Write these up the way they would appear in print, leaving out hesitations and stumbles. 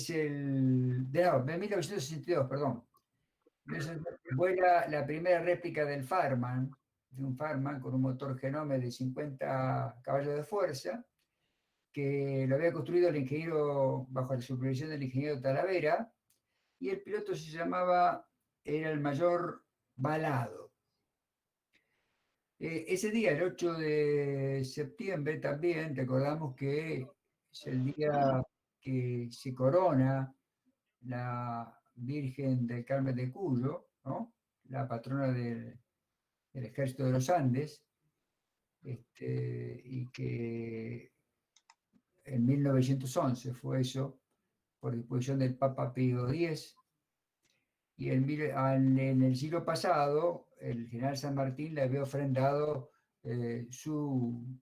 de 1962, perdón. Vuela la primera réplica del Farman, de un Farman con un motor Genome de 50 caballos de fuerza, que lo había construido el ingeniero, bajo la supervisión del ingeniero Talavera, y el piloto era el mayor Balado. Ese día, el 8 de septiembre, también recordamos que es el día que se corona la Virgen del Carmen de Cuyo, ¿no? La patrona del Ejército de los Andes, y que en 1911 fue eso, por disposición del Papa Pío X, y en el siglo pasado el general San Martín le había ofrendado su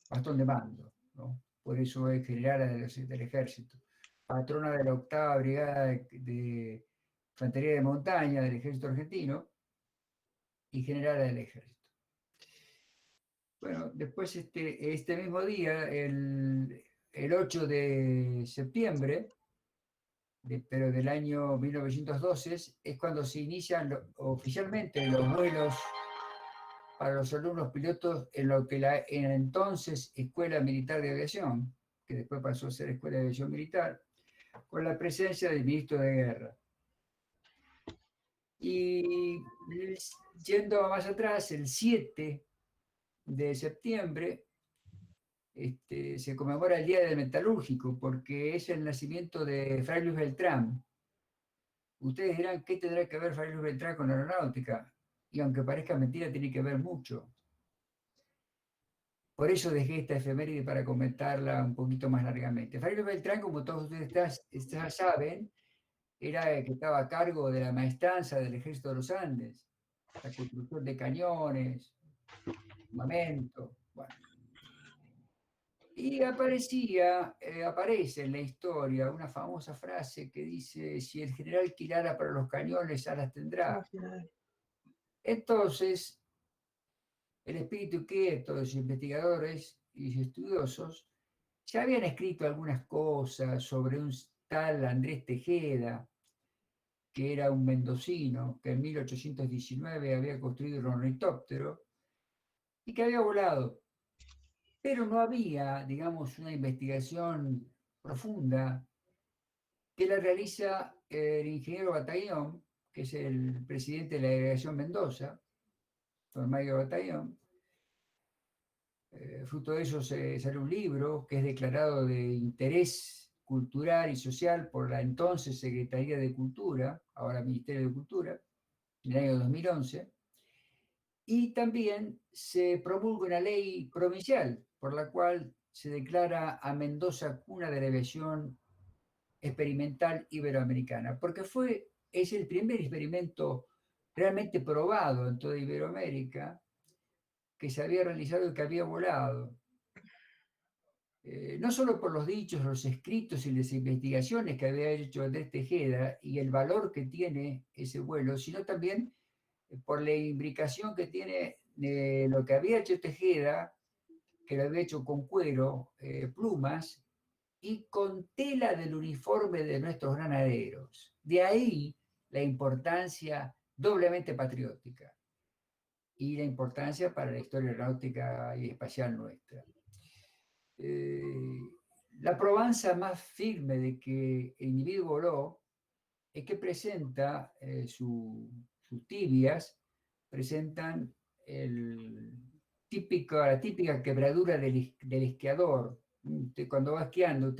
bastón de mando, ¿no? Por eso es general del ejército, patrona de la octava brigada de infantería de montaña del ejército argentino y general del ejército. Bueno, después este mismo día, el 8 de septiembre, pero del año 1912, es cuando se inician oficialmente los vuelos para los alumnos pilotos en lo que en entonces Escuela Militar de Aviación, que después pasó a ser Escuela de Aviación Militar, con la presencia del ministro de Guerra. Y yendo más atrás, el 7 de septiembre, se conmemora el Día del Metalúrgico, porque es el nacimiento de Fray Luis Beltrán. Ustedes dirán, ¿qué tendrá que ver Fray Luis Beltrán con la aeronáutica? Y aunque parezca mentira, tiene que ver mucho. Por eso dejé esta efeméride para comentarla un poquito más largamente. Fray Luis Beltrán, como todos ustedes saben, era el que estaba a cargo de la maestranza del Ejército de los Andes, la construcción de cañones, armamento, bueno. Y aparece en la historia una famosa frase que dice: si el general quilara para los cañones, alas tendrá. Entonces, el espíritu quieto de los investigadores y estudiosos ya habían escrito algunas cosas sobre un tal Andrés Tejeda, que era un mendocino que en 1819 había construido un ornitóptero y que había volado. Pero no había, digamos, una investigación profunda que la realiza el ingeniero Batallón, que es el presidente de la delegación Mendoza, don Mario Batallón. Fruto de eso sale un libro que es declarado de interés cultural y social por la entonces Secretaría de Cultura, ahora Ministerio de Cultura, en el año 2011, y también se promulga una ley provincial por la cual se declara a Mendoza cuna de la aviación experimental iberoamericana, porque es el primer experimento realmente probado en toda Iberoamérica que se había realizado y que había volado. No solo por los dichos, los escritos y las investigaciones que había hecho Andrés Tejeda y el valor que tiene ese vuelo, sino también por la imbricación que tiene de lo que había hecho Tejeda, que lo había hecho con cuero, plumas, y con tela del uniforme de nuestros granaderos. De ahí la importancia doblemente patriótica y la importancia para la historia aeronáutica y espacial nuestra. La probanza más firme de que el individuo voló es que presenta sus tibias, presentan la típica quebradura del esquiador. Cuando va esquiando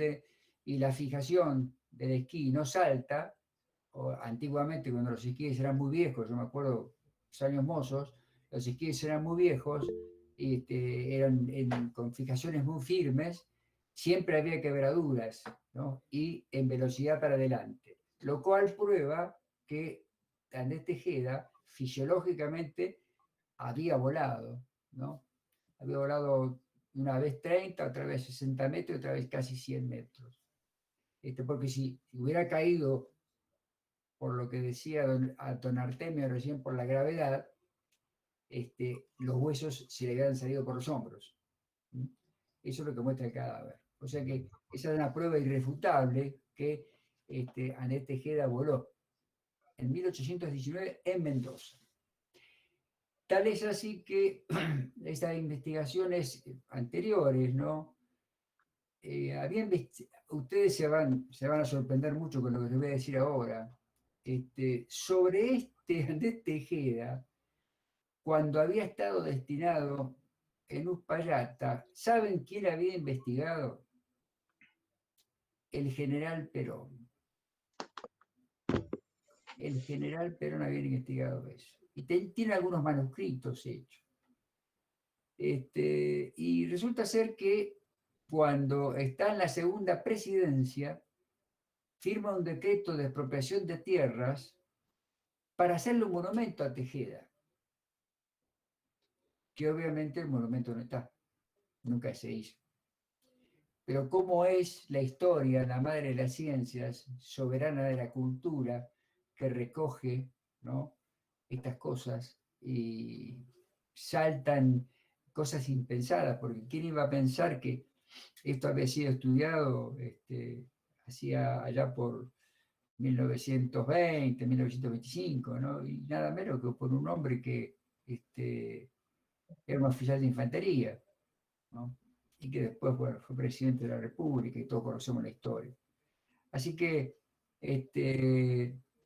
y la fijación del esquí no salta, o antiguamente cuando los esquíes eran muy viejos, yo me acuerdo los años mozos, los esquíes eran muy viejos, eran con fijaciones muy firmes, siempre había quebraduras, ¿no? Y en velocidad para adelante, lo cual prueba que Andrés Tejeda fisiológicamente había volado, ¿no? Había volado una vez 30, otra vez 60 metros, otra vez casi 100 metros. Porque si hubiera caído, por lo que decía don Artemio recién, por la gravedad, los huesos se le habían salido por los hombros. Eso es lo que muestra el cadáver. O sea que esa es una prueba irrefutable que Andrés Tejeda voló en 1819 en Mendoza. Tal es así que estas investigaciones anteriores, ¿no? Ustedes se van a sorprender mucho con lo que les voy a decir ahora. Sobre Andrés Tejeda, cuando había estado destinado en Uspallata, ¿saben quién había investigado? El general Perón. El general Perón había investigado eso. Y tiene algunos manuscritos hechos. Y resulta ser que cuando está en la segunda presidencia, firma un decreto de expropiación de tierras para hacerle un monumento a Tejeda, que obviamente el monumento no está, nunca se hizo. Pero cómo es la historia, la madre de las ciencias, soberana de la cultura, que recoge, ¿no?, estas cosas y saltan cosas impensadas, porque ¿quién iba a pensar que esto había sido estudiado hacía allá por 1920, 1925, ¿no? Y nada menos que por un hombre que era un oficial de infantería, ¿no? Y que después, bueno, fue presidente de la República y todos conocemos la historia. Así que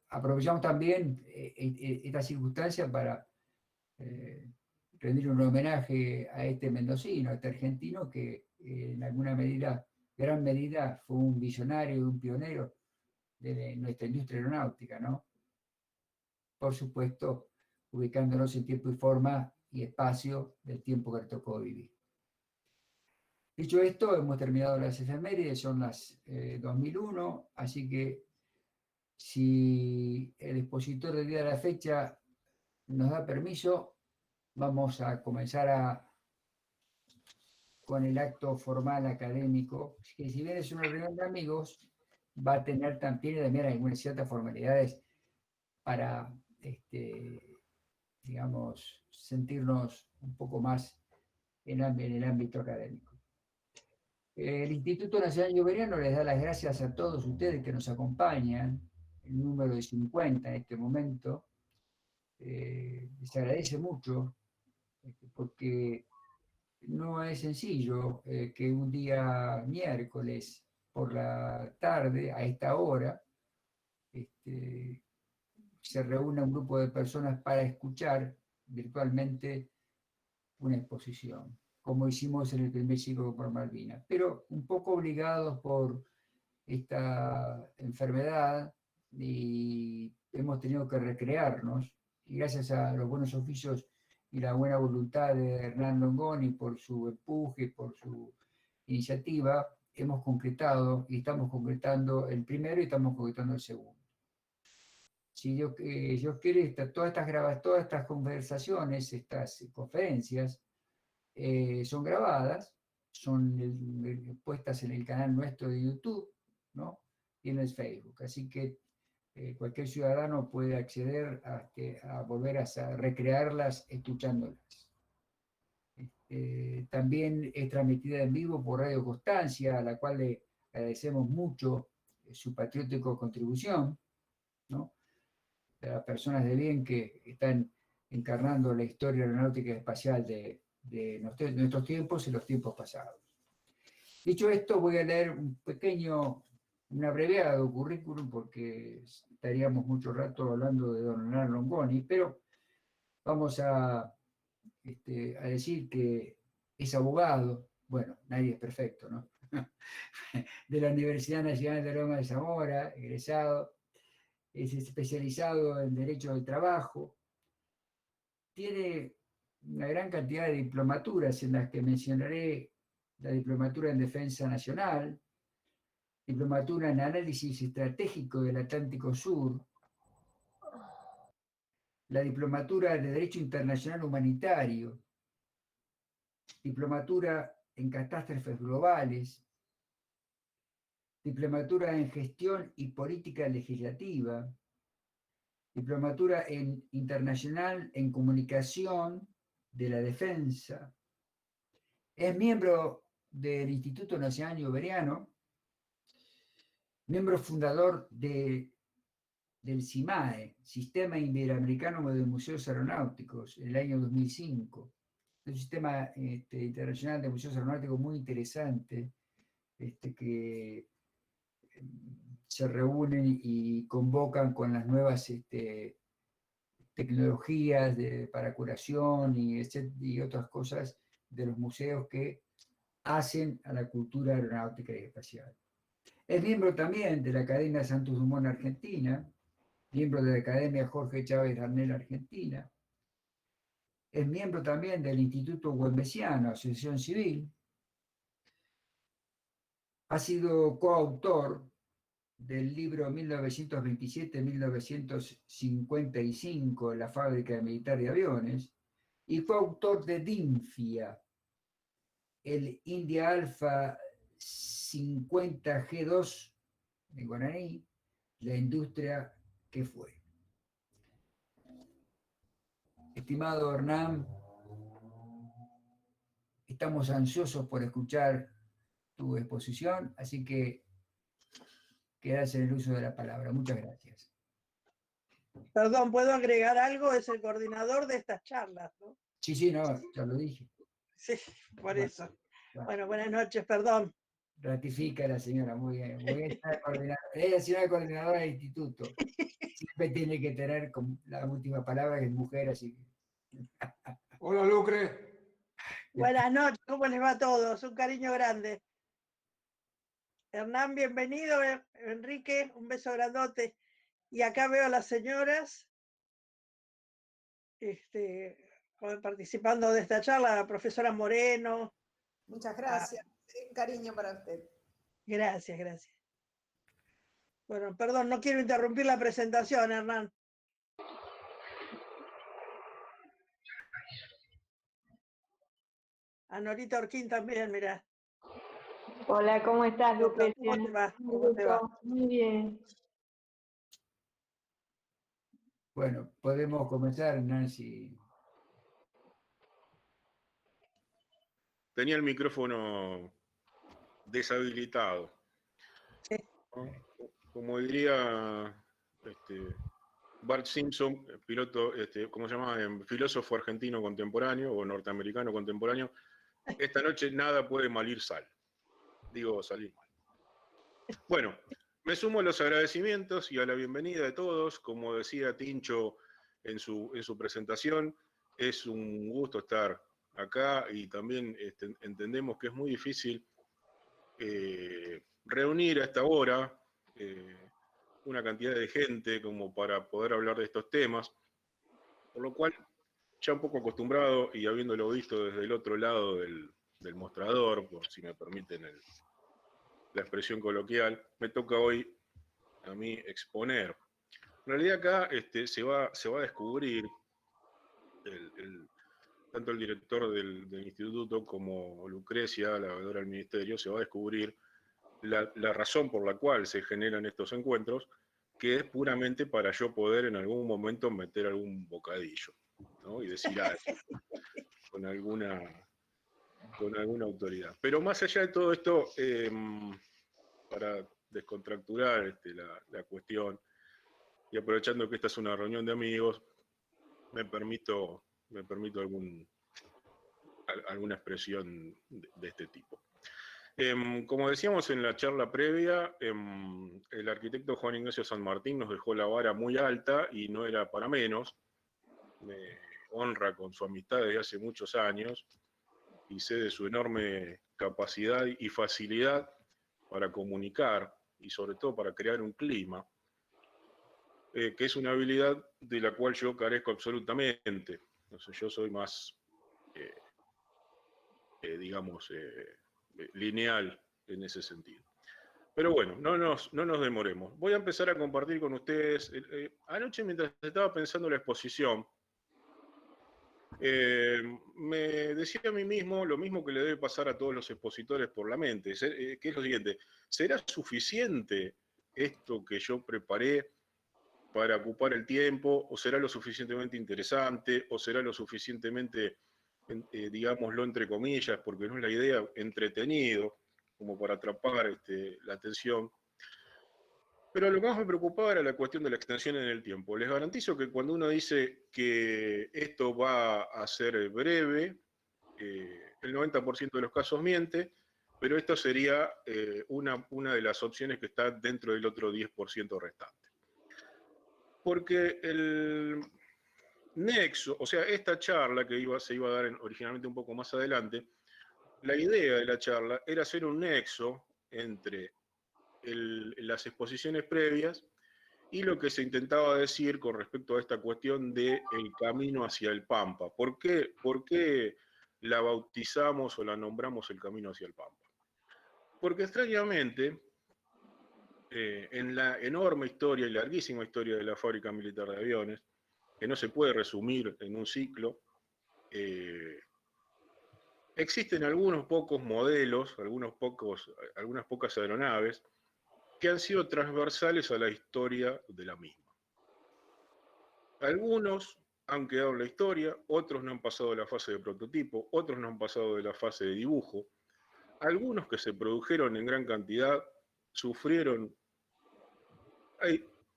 aprovechamos también esta circunstancia para rendir un homenaje a este mendocino, a este argentino que en alguna medida, gran medida, fue un visionario y un pionero de nuestra industria aeronáutica, ¿no? Por supuesto, ubicándonos en tiempo y forma y espacio del tiempo que le tocó vivir. Dicho esto, hemos terminado las efemérides, son las 2001, así que si el expositor del día de la fecha nos da permiso, vamos a comenzar con el acto formal académico, que si bien es una reunión de amigos, va a tener también algunas ciertas formalidades para, digamos, sentirnos un poco más en el ámbito académico. El Instituto Nacional Lloberiano les da las gracias a todos ustedes que nos acompañan, el número de 50 en este momento. Les agradece mucho, porque no es sencillo que un día miércoles por la tarde, a esta hora, se reúna un grupo de personas para escuchar virtualmente una exposición, como hicimos en el primer ciclo por Malvinas, pero un poco obligados por esta enfermedad y hemos tenido que recrearnos, y gracias a los buenos oficios y la buena voluntad de Hernán Longoni por su empuje, por su iniciativa, hemos concretado y estamos concretando el primero y estamos concretando el segundo. Si Dios quiere, todas estas conversaciones, estas conferencias, son grabadas, son puestas en el canal nuestro de YouTube, ¿no?, y en el Facebook. Así que cualquier ciudadano puede acceder a volver a recrearlas escuchándolas. También es transmitida en vivo por Radio Constancia, a la cual le agradecemos mucho su patriótico contribución, ¿no?, de las personas de bien que están encarnando la historia aeronáutica y espacial de nuestros tiempos y los tiempos pasados. Dicho esto, voy a leer un abreviado currículum, porque estaríamos mucho rato hablando de don Hernán Longoni, pero vamos a decir que es abogado, bueno, nadie es perfecto, ¿no? De la Universidad Nacional de Loma de Zamora, egresado, es especializado en Derecho del Trabajo, tiene una gran cantidad de diplomaturas en las que mencionaré la diplomatura en Defensa Nacional, diplomatura en Análisis Estratégico del Atlántico Sur, la diplomatura de Derecho Internacional Humanitario, diplomatura en Catástrofes Globales, diplomatura en Gestión y Política Legislativa, diplomatura en Internacional en Comunicación de la Defensa. Es miembro del Instituto Nacional Lloberiano, miembro fundador del SIMAE, Sistema Iberoamericano de Museos Aeronáuticos, en el año 2005. Un sistema internacional de museos aeronáuticos muy interesante, que se reúnen y convocan con las nuevas tecnologías para curación y otras cosas de los museos que hacen a la cultura aeronáutica y espacial. Es miembro también de la Academia Santos Dumont Argentina, miembro de la Academia Jorge Chávez Darnell Argentina, es miembro también del Instituto Güemes-Siano, Asociación Civil, ha sido coautor del libro 1927-1955, La fábrica militar de aviones, y fue autor de DINFIA, el India Alpha 50G2 de guaraní, la industria que fue. Estimado Hernán, estamos ansiosos por escuchar tu exposición, así que quedas en el uso de la palabra. Muchas gracias. Perdón, ¿puedo agregar algo? Es el coordinador de estas charlas, ¿no? Sí, no, ya lo dije. Sí, por Bueno, eso. Bueno, buenas noches, perdón. Ratifica la señora, muy bien. Muy bien, ella es la coordinadora del instituto. Siempre tiene que tener la última palabra, que es mujer, así que... Hola, Lucre. Buenas noches, ¿cómo les va a todos? Un cariño grande. Hernán, bienvenido. Enrique, un beso grandote. Y acá veo a las señoras participando de esta charla, la profesora Moreno. Muchas gracias. Un cariño para usted. Gracias, gracias. Bueno, perdón, no quiero interrumpir la presentación, Hernán. A Norita Orquín también, mirá. Hola, ¿cómo estás, Lucrecia? ¿Cómo te va? ¿Cómo te va? Muy bien. Bueno, podemos comenzar, Nancy. Tenía el micrófono deshabilitado. Sí. Como diría Bart Simpson, piloto, ¿cómo se llama? Filósofo argentino contemporáneo o norteamericano contemporáneo, esta noche nada puede malir sal. Digo, salir mal. Bueno, me sumo a los agradecimientos y a la bienvenida de todos. Como decía Tincho en su presentación, es un gusto estar acá y también entendemos que es muy difícil reunir a esta hora una cantidad de gente como para poder hablar de estos temas, por lo cual, ya un poco acostumbrado y habiéndolo visto desde el otro lado del mostrador, por si me permiten la expresión coloquial, me toca hoy a mí exponer. En realidad acá se va a descubrir, tanto el director del instituto como Lucrecia, la veedora del ministerio, se va a descubrir la razón por la cual se generan estos encuentros, que es puramente para yo poder en algún momento meter algún bocadillo, ¿no? Y decir algo con alguna autoridad. Pero más allá de todo esto, para descontracturar la cuestión, y aprovechando que esta es una reunión de amigos, me permito alguna expresión de este tipo. Como decíamos en la charla previa, el arquitecto Juan Ignacio San Martín nos dejó la vara muy alta y no era para menos. Me honra con su amistad desde hace muchos años y sé de su enorme capacidad y facilidad para comunicar y sobre todo para crear un clima, que es una habilidad de la cual yo carezco absolutamente. Entonces yo soy más, digamos, lineal en ese sentido. Pero bueno, no nos demoremos. Voy a empezar a compartir con ustedes. Anoche, mientras estaba pensando en la exposición, me decía a mí mismo lo mismo que le debe pasar a todos los expositores por la mente, que es lo siguiente: ¿será suficiente esto que yo preparé para ocupar el tiempo? ¿O será lo suficientemente interesante? ¿O será lo suficientemente, digámoslo entre comillas, porque no es la idea, entretenido, como para atrapar la atención? Pero lo que más me preocupaba era la cuestión de la extensión en el tiempo. Les garantizo que cuando uno dice que esto va a ser breve, el 90% de los casos miente, pero esto sería una de las opciones que está dentro del otro 10% restante. Porque el nexo, o sea, esta charla que se iba a dar originalmente un poco más adelante, la idea de la charla era hacer un nexo entre las exposiciones previas y lo que se intentaba decir con respecto a esta cuestión del camino hacia el Pampa. ¿Por qué la bautizamos o la nombramos el camino hacia el Pampa? Porque extrañamente, en la enorme historia y larguísima historia de la fábrica militar de aviones, que no se puede resumir en un ciclo, existen algunos pocos modelos, algunas pocas aeronaves que han sido transversales a la historia de la misma. Algunos han quedado en la historia, otros no han pasado de la fase de prototipo, otros no han pasado de la fase de dibujo. Algunos que se produjeron en gran cantidad sufrieron.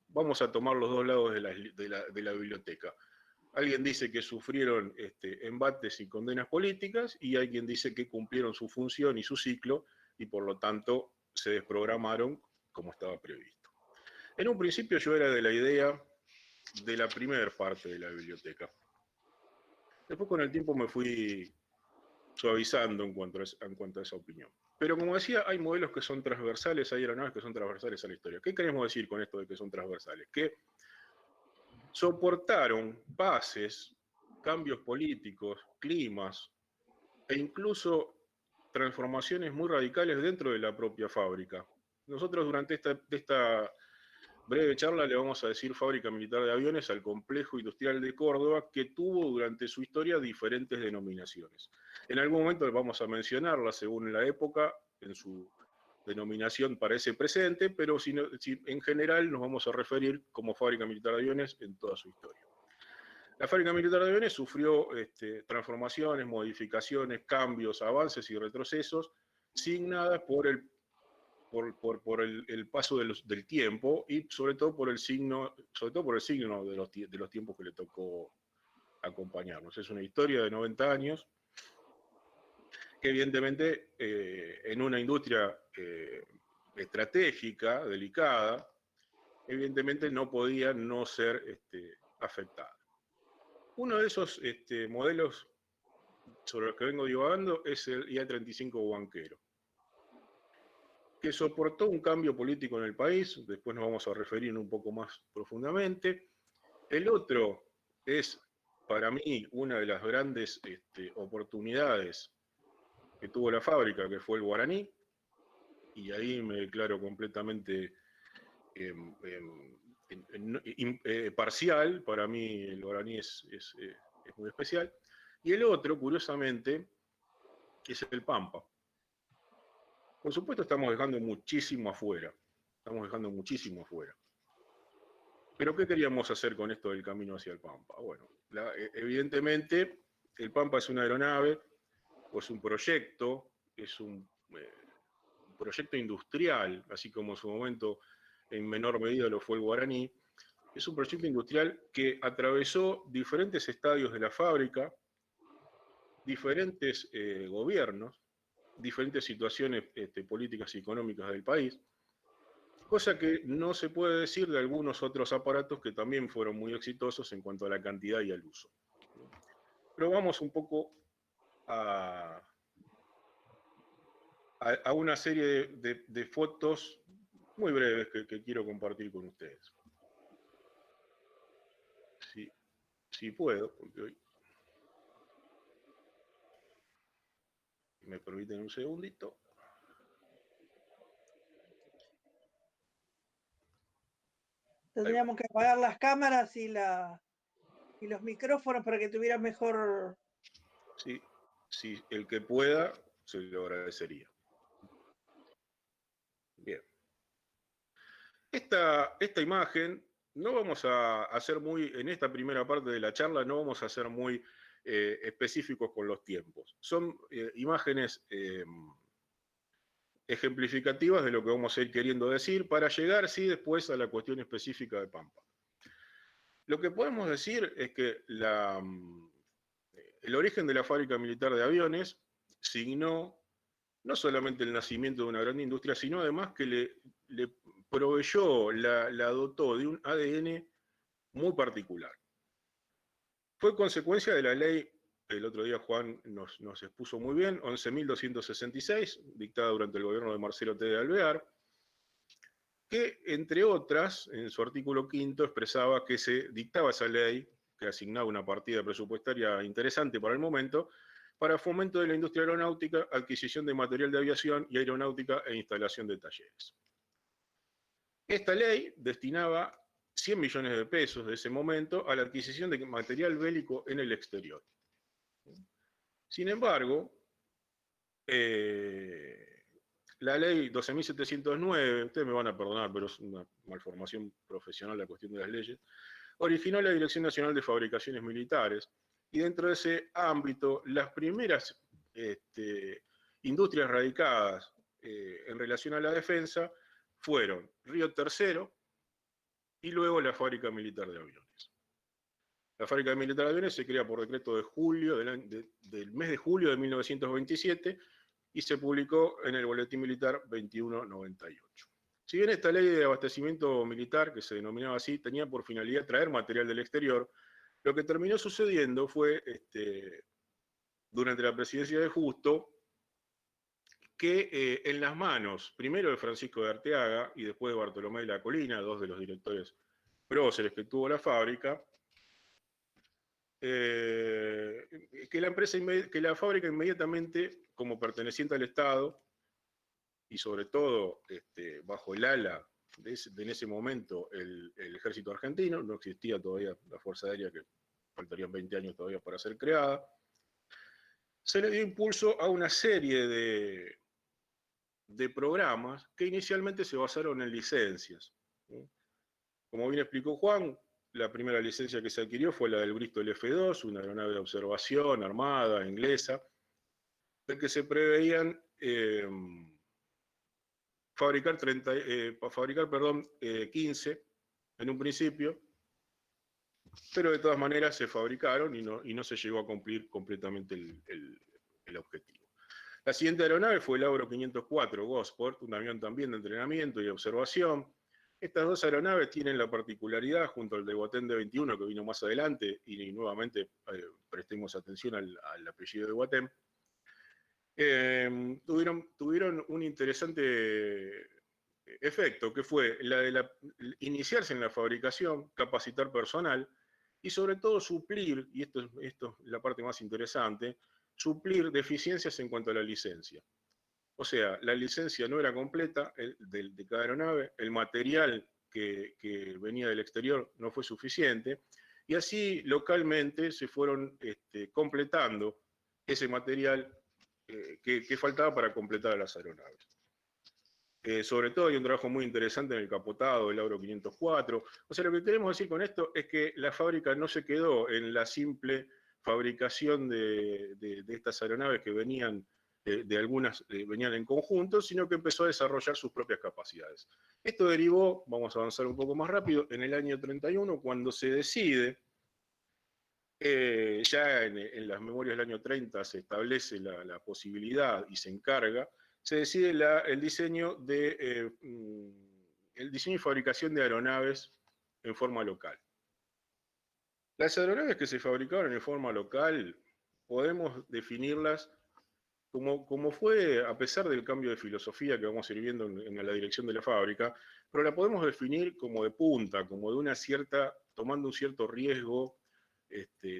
Vamos a tomar los dos lados de la biblioteca. Alguien dice que sufrieron embates y condenas políticas, y hay quien dice que cumplieron su función y su ciclo, y por lo tanto se desprogramaron como estaba previsto. En un principio yo era de la idea de la primera parte de la biblioteca. Después con el tiempo me fui suavizando en cuanto a esa opinión. Pero como decía, hay modelos que son transversales, hay aeronaves que son transversales a la historia. ¿Qué queremos decir con esto de que son transversales? Que soportaron bases, cambios políticos, climas e incluso transformaciones muy radicales dentro de la propia fábrica. Nosotros durante esta breve charla le vamos a decir Fábrica Militar de Aviones al Complejo Industrial de Córdoba, que tuvo durante su historia diferentes denominaciones. En algún momento vamos a mencionarla según la época, en su denominación para ese presente, pero en general nos vamos a referir como Fábrica Militar de Aviones en toda su historia. La Fábrica Militar de Aviones sufrió transformaciones, modificaciones, cambios, avances y retrocesos, signadas por el paso del tiempo y sobre todo por el signo de los tiempos que le tocó acompañarnos. Es una historia de 90 años que evidentemente en una industria estratégica, delicada, evidentemente no podía no ser afectada. Uno de esos modelos sobre los que vengo divagando es el IA-35 Huanquero, que soportó un cambio político en el país, después nos vamos a referir un poco más profundamente. El otro es, para mí, una de las grandes oportunidades que tuvo la fábrica, que fue el Guaraní, y ahí me declaro completamente parcial. Para mí el Guaraní es muy especial. Y el otro, curiosamente, es el Pampa. Por supuesto estamos dejando muchísimo afuera, Pero ¿qué queríamos hacer con esto del camino hacia el Pampa? Bueno, evidentemente el Pampa es una aeronave, o es un proyecto, es un proyecto industrial, así como en su momento en menor medida lo fue el Guaraní. Es un proyecto industrial que atravesó diferentes estadios de la fábrica, diferentes gobiernos, diferentes situaciones políticas y económicas del país, cosa que no se puede decir de algunos otros aparatos que también fueron muy exitosos en cuanto a la cantidad y al uso. Pero vamos un poco a una serie de fotos muy breves que quiero compartir con ustedes. Si puedo, porque hoy me permiten un segundito. Tendríamos que apagar las cámaras y los micrófonos para que tuvieran mejor... Sí, el que pueda, se lo agradecería. Bien. Esta imagen, no vamos a hacer en esta primera parte de la charla, no vamos a ser muy específicos con los tiempos. Son imágenes ejemplificativas de lo que vamos a ir queriendo decir para llegar, sí, después a la cuestión específica de Pampa. Lo que podemos decir es que el origen de la fábrica militar de aviones signó no solamente el nacimiento de una gran industria, sino además que le proveyó, la dotó de un ADN muy particular. Fue consecuencia de la ley, el otro día Juan nos expuso muy bien, 11.266, dictada durante el gobierno de Marcelo T. de Alvear, que, entre otras, en su artículo 5 expresaba que se dictaba esa ley, que asignaba una partida presupuestaria interesante para el momento, para fomento de la industria aeronáutica, adquisición de material de aviación y aeronáutica e instalación de talleres. Esta ley destinaba 100 millones de pesos de ese momento a la adquisición de material bélico en el exterior. Sin embargo, la ley 12.709, ustedes me van a perdonar, pero es una malformación profesional la cuestión de las leyes, originó la Dirección Nacional de Fabricaciones Militares, y dentro de ese ámbito, las primeras industrias radicadas en relación a la defensa fueron Río Tercero y luego la Fábrica Militar de Aviones. La Fábrica Militar de Aviones se crea por decreto de julio, del mes de julio de 1927, y se publicó en el Boletín Militar 2198. Si bien esta ley de abastecimiento militar, que se denominaba así, tenía por finalidad traer material del exterior, lo que terminó sucediendo fue, durante la presidencia de Justo, que en las manos, primero de Francisco de Arteaga y después de Bartolomé de la Colina, dos de los directores próceres que tuvo la fábrica, que la fábrica inmediatamente, como perteneciente al Estado, y sobre todo bajo el ala en ese momento el ejército argentino, no existía todavía la Fuerza Aérea, que faltarían 20 años todavía para ser creada, se le dio impulso a una serie de programas que inicialmente se basaron en licencias. Como bien explicó Juan, la primera licencia que se adquirió fue la del Bristol F-2, una aeronave de observación armada, inglesa, de que se preveían fabricar 15 en un principio, pero de todas maneras se fabricaron y no se llegó a cumplir completamente el objetivo. La siguiente aeronave fue el Avro 504 Gosport, un avión también de entrenamiento y observación. Estas dos aeronaves tienen la particularidad, junto al de Guatén D-21, que vino más adelante, y nuevamente prestemos atención al apellido de Guatén, tuvieron un interesante efecto, que fue la de iniciarse en la fabricación, capacitar personal, y sobre todo suplir, y esto es la parte más interesante, suplir deficiencias en cuanto a la licencia. O sea, la licencia no era completa de cada aeronave, el material que venía del exterior no fue suficiente, y así localmente se fueron completando ese material que faltaba para completar a las aeronaves. Sobre todo hay un trabajo muy interesante en el capotado del Avro 504. O sea, lo que queremos decir con esto es que la fábrica no se quedó en la simple fabricación de estas aeronaves que venían venían en conjunto, sino que empezó a desarrollar sus propias capacidades. Esto derivó, vamos a avanzar un poco más rápido, en el año 31, cuando se decide, ya en las memorias del año 30 se establece la posibilidad y se encarga, se decide el diseño y fabricación de aeronaves en forma local. Las aeronaves que se fabricaron en forma local podemos definirlas como fue, a pesar del cambio de filosofía que vamos a ir viendo en la dirección de la fábrica, pero la podemos definir como de punta, como de tomando un cierto riesgo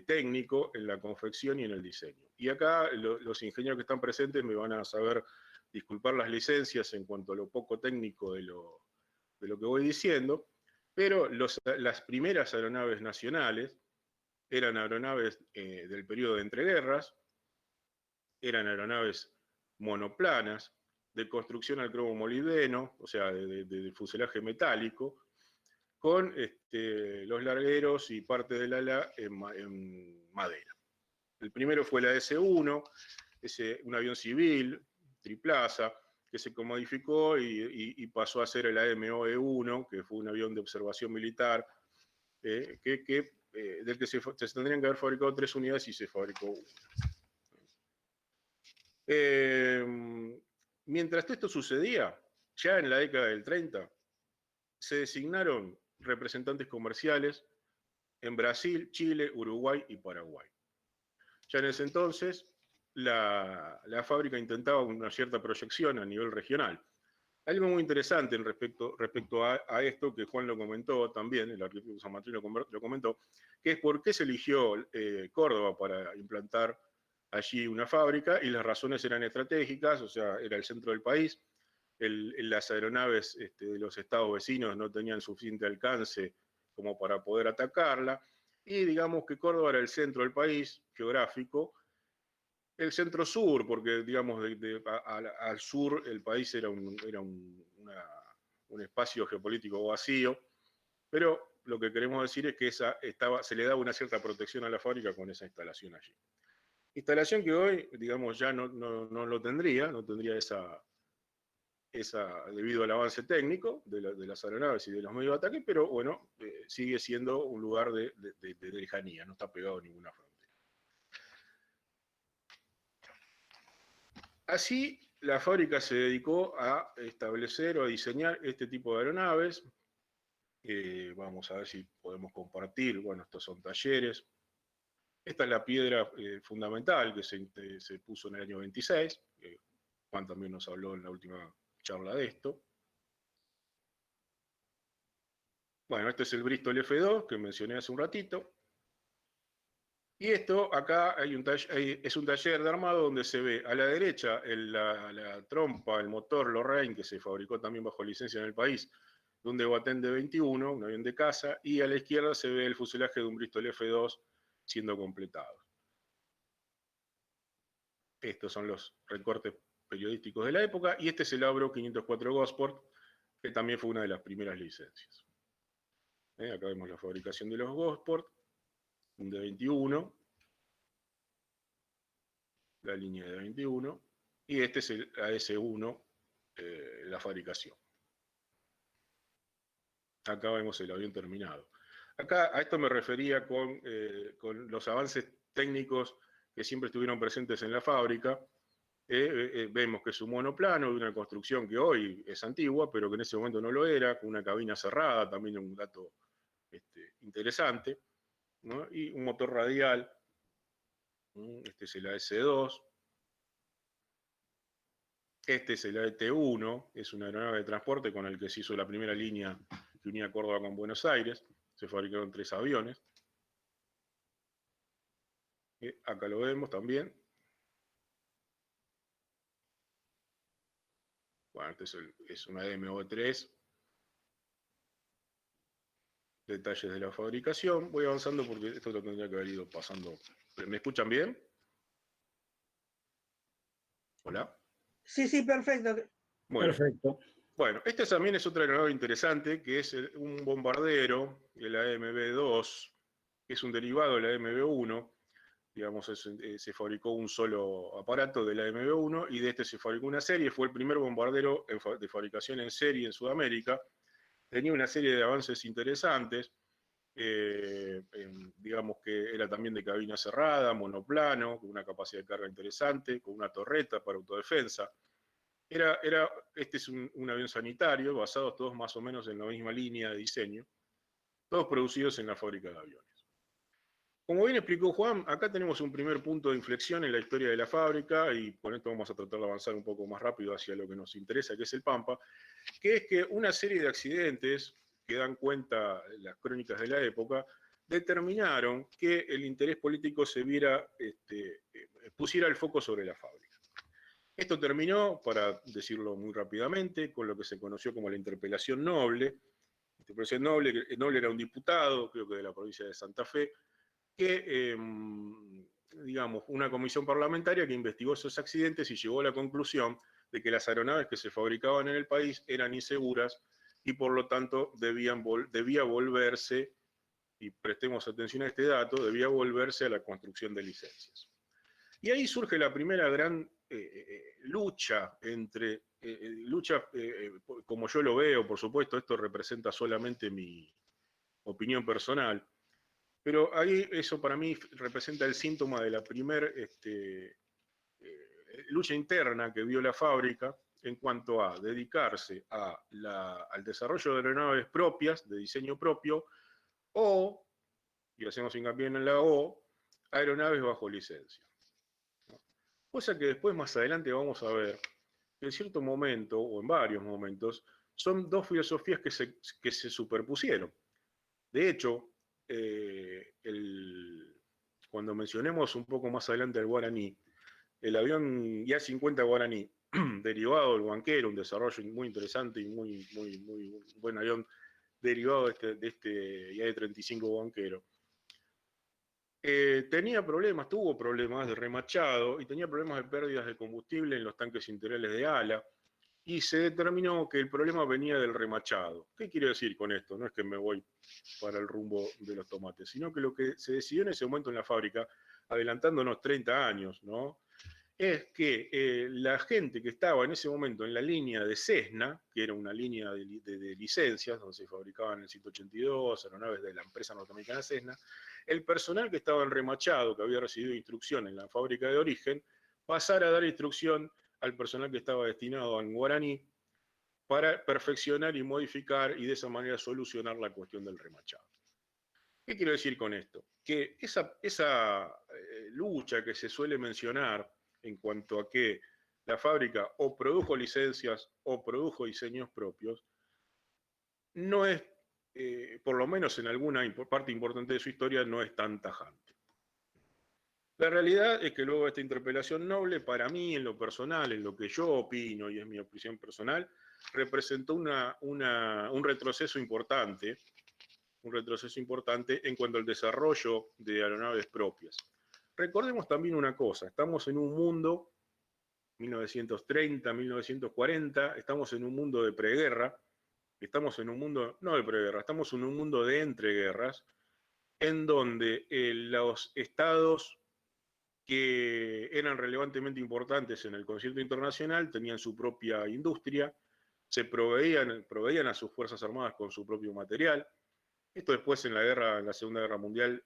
técnico en la confección y en el diseño. Y acá los ingenieros que están presentes me van a saber disculpar las licencias en cuanto a lo poco técnico de lo que voy diciendo, pero las primeras aeronaves nacionales eran aeronaves del periodo de entreguerras, eran aeronaves monoplanas, de construcción al cromo molibdeno, o sea, de fuselaje metálico, con los largueros y parte del ala en madera. El primero fue la S-1, un avión civil, triplaza, que se comodificó y pasó a ser el AMOE-1, que fue un avión de observación militar, del que se tendrían que haber fabricado 3 unidades y se fabricó 1. Mientras esto sucedía, ya en la década del 30, se designaron representantes comerciales en Brasil, Chile, Uruguay y Paraguay. Ya en ese entonces, la fábrica intentaba una cierta proyección a nivel regional. Algo muy interesante respecto a esto, que Juan lo comentó también, el arquitecto San Martín lo comentó, que es por qué se eligió Córdoba para implantar allí una fábrica, y las razones eran estratégicas, o sea, era el centro del país, las aeronaves de los estados vecinos no tenían suficiente alcance como para poder atacarla, y digamos que Córdoba era el centro del país, geográfico, el centro sur, porque digamos al sur el país era un espacio geopolítico vacío, pero lo que queremos decir es que se le daba una cierta protección a la fábrica con esa instalación allí. Instalación que hoy, digamos, ya no lo tendría, no tendría esa debido al avance técnico de las aeronaves y de los medios de ataque, pero bueno, sigue siendo un lugar de lejanía, no está pegado a ninguna frontera. Así, la fábrica se dedicó a establecer o a diseñar este tipo de aeronaves. Vamos a ver si podemos compartir. Bueno, estos son talleres. Esta es la piedra fundamental que se puso en el año 26. Juan también nos habló en la última charla de esto. Bueno, este es el Bristol F2 que mencioné hace un ratito. Y esto, acá es un taller de armado donde se ve a la derecha la trompa, el motor Lorraine, que se fabricó también bajo licencia en el país, de un Deguaten D-21, un avión de caza, y a la izquierda se ve el fuselaje de un Bristol F2 siendo completado. Estos son los recortes periodísticos de la época, y este es el Avro 504 Gosport, que también fue una de las primeras licencias. Acá vemos la fabricación de los Gosport, un D-21, la línea de 21, y este es el AS-1, la fabricación. Acá vemos el avión terminado. Acá a esto me refería con los avances técnicos que siempre estuvieron presentes en la fábrica. Vemos que es un monoplano de una construcción que hoy es antigua, pero que en ese momento no lo era, con una cabina cerrada, también un dato interesante, ¿no? Y un motor radial. Este es el AS-2. Este es el AT-1, es una aeronave de transporte con el que se hizo la primera línea que unía Córdoba con Buenos Aires. Se fabricaron 3 aviones. Acá lo vemos también. Bueno, este es una DMO-3. Detalles de la fabricación. Voy avanzando porque esto lo tendría que haber ido pasando. ¿Me escuchan bien? ¿Hola? Sí, perfecto. Bueno, Perfecto. Bueno, este también es otra aeronave interesante, que es un bombardero, el AMB-2, que es un derivado del AMB-1. Digamos, se fabricó un solo aparato del AMB-1 y de este se fabricó una serie. Fue el primer bombardero de fabricación en serie en Sudamérica. Tenía una serie de avances interesantes. Digamos que era también de cabina cerrada, monoplano, con una capacidad de carga interesante, con una torreta para autodefensa. Este es un avión sanitario, basados todos más o menos en la misma línea de diseño, todos producidos en la fábrica de aviones. Como bien explicó Juan, acá tenemos un primer punto de inflexión en la historia de la fábrica, y con esto vamos a tratar de avanzar un poco más rápido hacia lo que nos interesa, que es el Pampa, que es que una serie de accidentes que dan cuenta las crónicas de la época, determinaron que el interés político se pusiera el foco sobre la fábrica. Esto terminó, para decirlo muy rápidamente, con lo que se conoció como la interpelación Noble. La interpelación Noble era un diputado, creo que de la provincia de Santa Fe, que, digamos, una comisión parlamentaria que investigó esos accidentes y llegó a la conclusión de que las aeronaves que se fabricaban en el país eran inseguras y por lo tanto debía volverse, y prestemos atención a este dato, debía volverse a la construcción de licencias. Y ahí surge la primera gran lucha como yo lo veo, por supuesto, esto representa solamente mi opinión personal, pero ahí eso para mí representa el síntoma de la primer lucha interna que vio la fábrica en cuanto a dedicarse al desarrollo de aeronaves propias, de diseño propio, o, y hacemos hincapié en la O, aeronaves bajo licencia. Cosa que después, más adelante, vamos a ver que en cierto momento, o en varios momentos, son dos filosofías que se superpusieron. De hecho, cuando mencionemos un poco más adelante el Guaraní, el avión IA-50 Guaraní, derivado del Guanquero, un desarrollo muy interesante y muy buen avión derivado de este IA-35 Guanquero, tuvo problemas de remachado y tenía problemas de pérdidas de combustible en los tanques interiores de ala, y se determinó que el problema venía del remachado. ¿Qué quiero decir con esto? No es que me voy para el rumbo de los tomates, sino que lo que se decidió en ese momento en la fábrica, adelantándonos 30 años, ¿no?, es que la gente que estaba en ese momento en la línea de Cessna, que era una línea de licencias, donde se fabricaban el 182, aeronaves de la empresa norteamericana Cessna, el personal que estaba en remachado, que había recibido instrucción en la fábrica de origen, pasara a dar instrucción al personal que estaba destinado en Guaraní para perfeccionar y modificar y de esa manera solucionar la cuestión del remachado. ¿Qué quiero decir con esto? Que esa lucha que se suele mencionar en cuanto a que la fábrica o produjo licencias o produjo diseños propios, no es, por lo menos en alguna parte importante de su historia, no es tan tajante. La realidad es que luego de esta interpelación noble, para mí, en lo personal, en lo que yo opino, y es mi opinión personal, representó un retroceso importante en cuanto al desarrollo de aeronaves propias. Recordemos también una cosa, estamos en un mundo, 1930, 1940, estamos en un mundo de preguerra, estamos en un mundo, no de preguerra, estamos en un mundo de entreguerras, en donde los estados que eran relevantemente importantes en el concierto internacional tenían su propia industria, se proveían a sus Fuerzas Armadas con su propio material. Esto después en la Segunda Guerra Mundial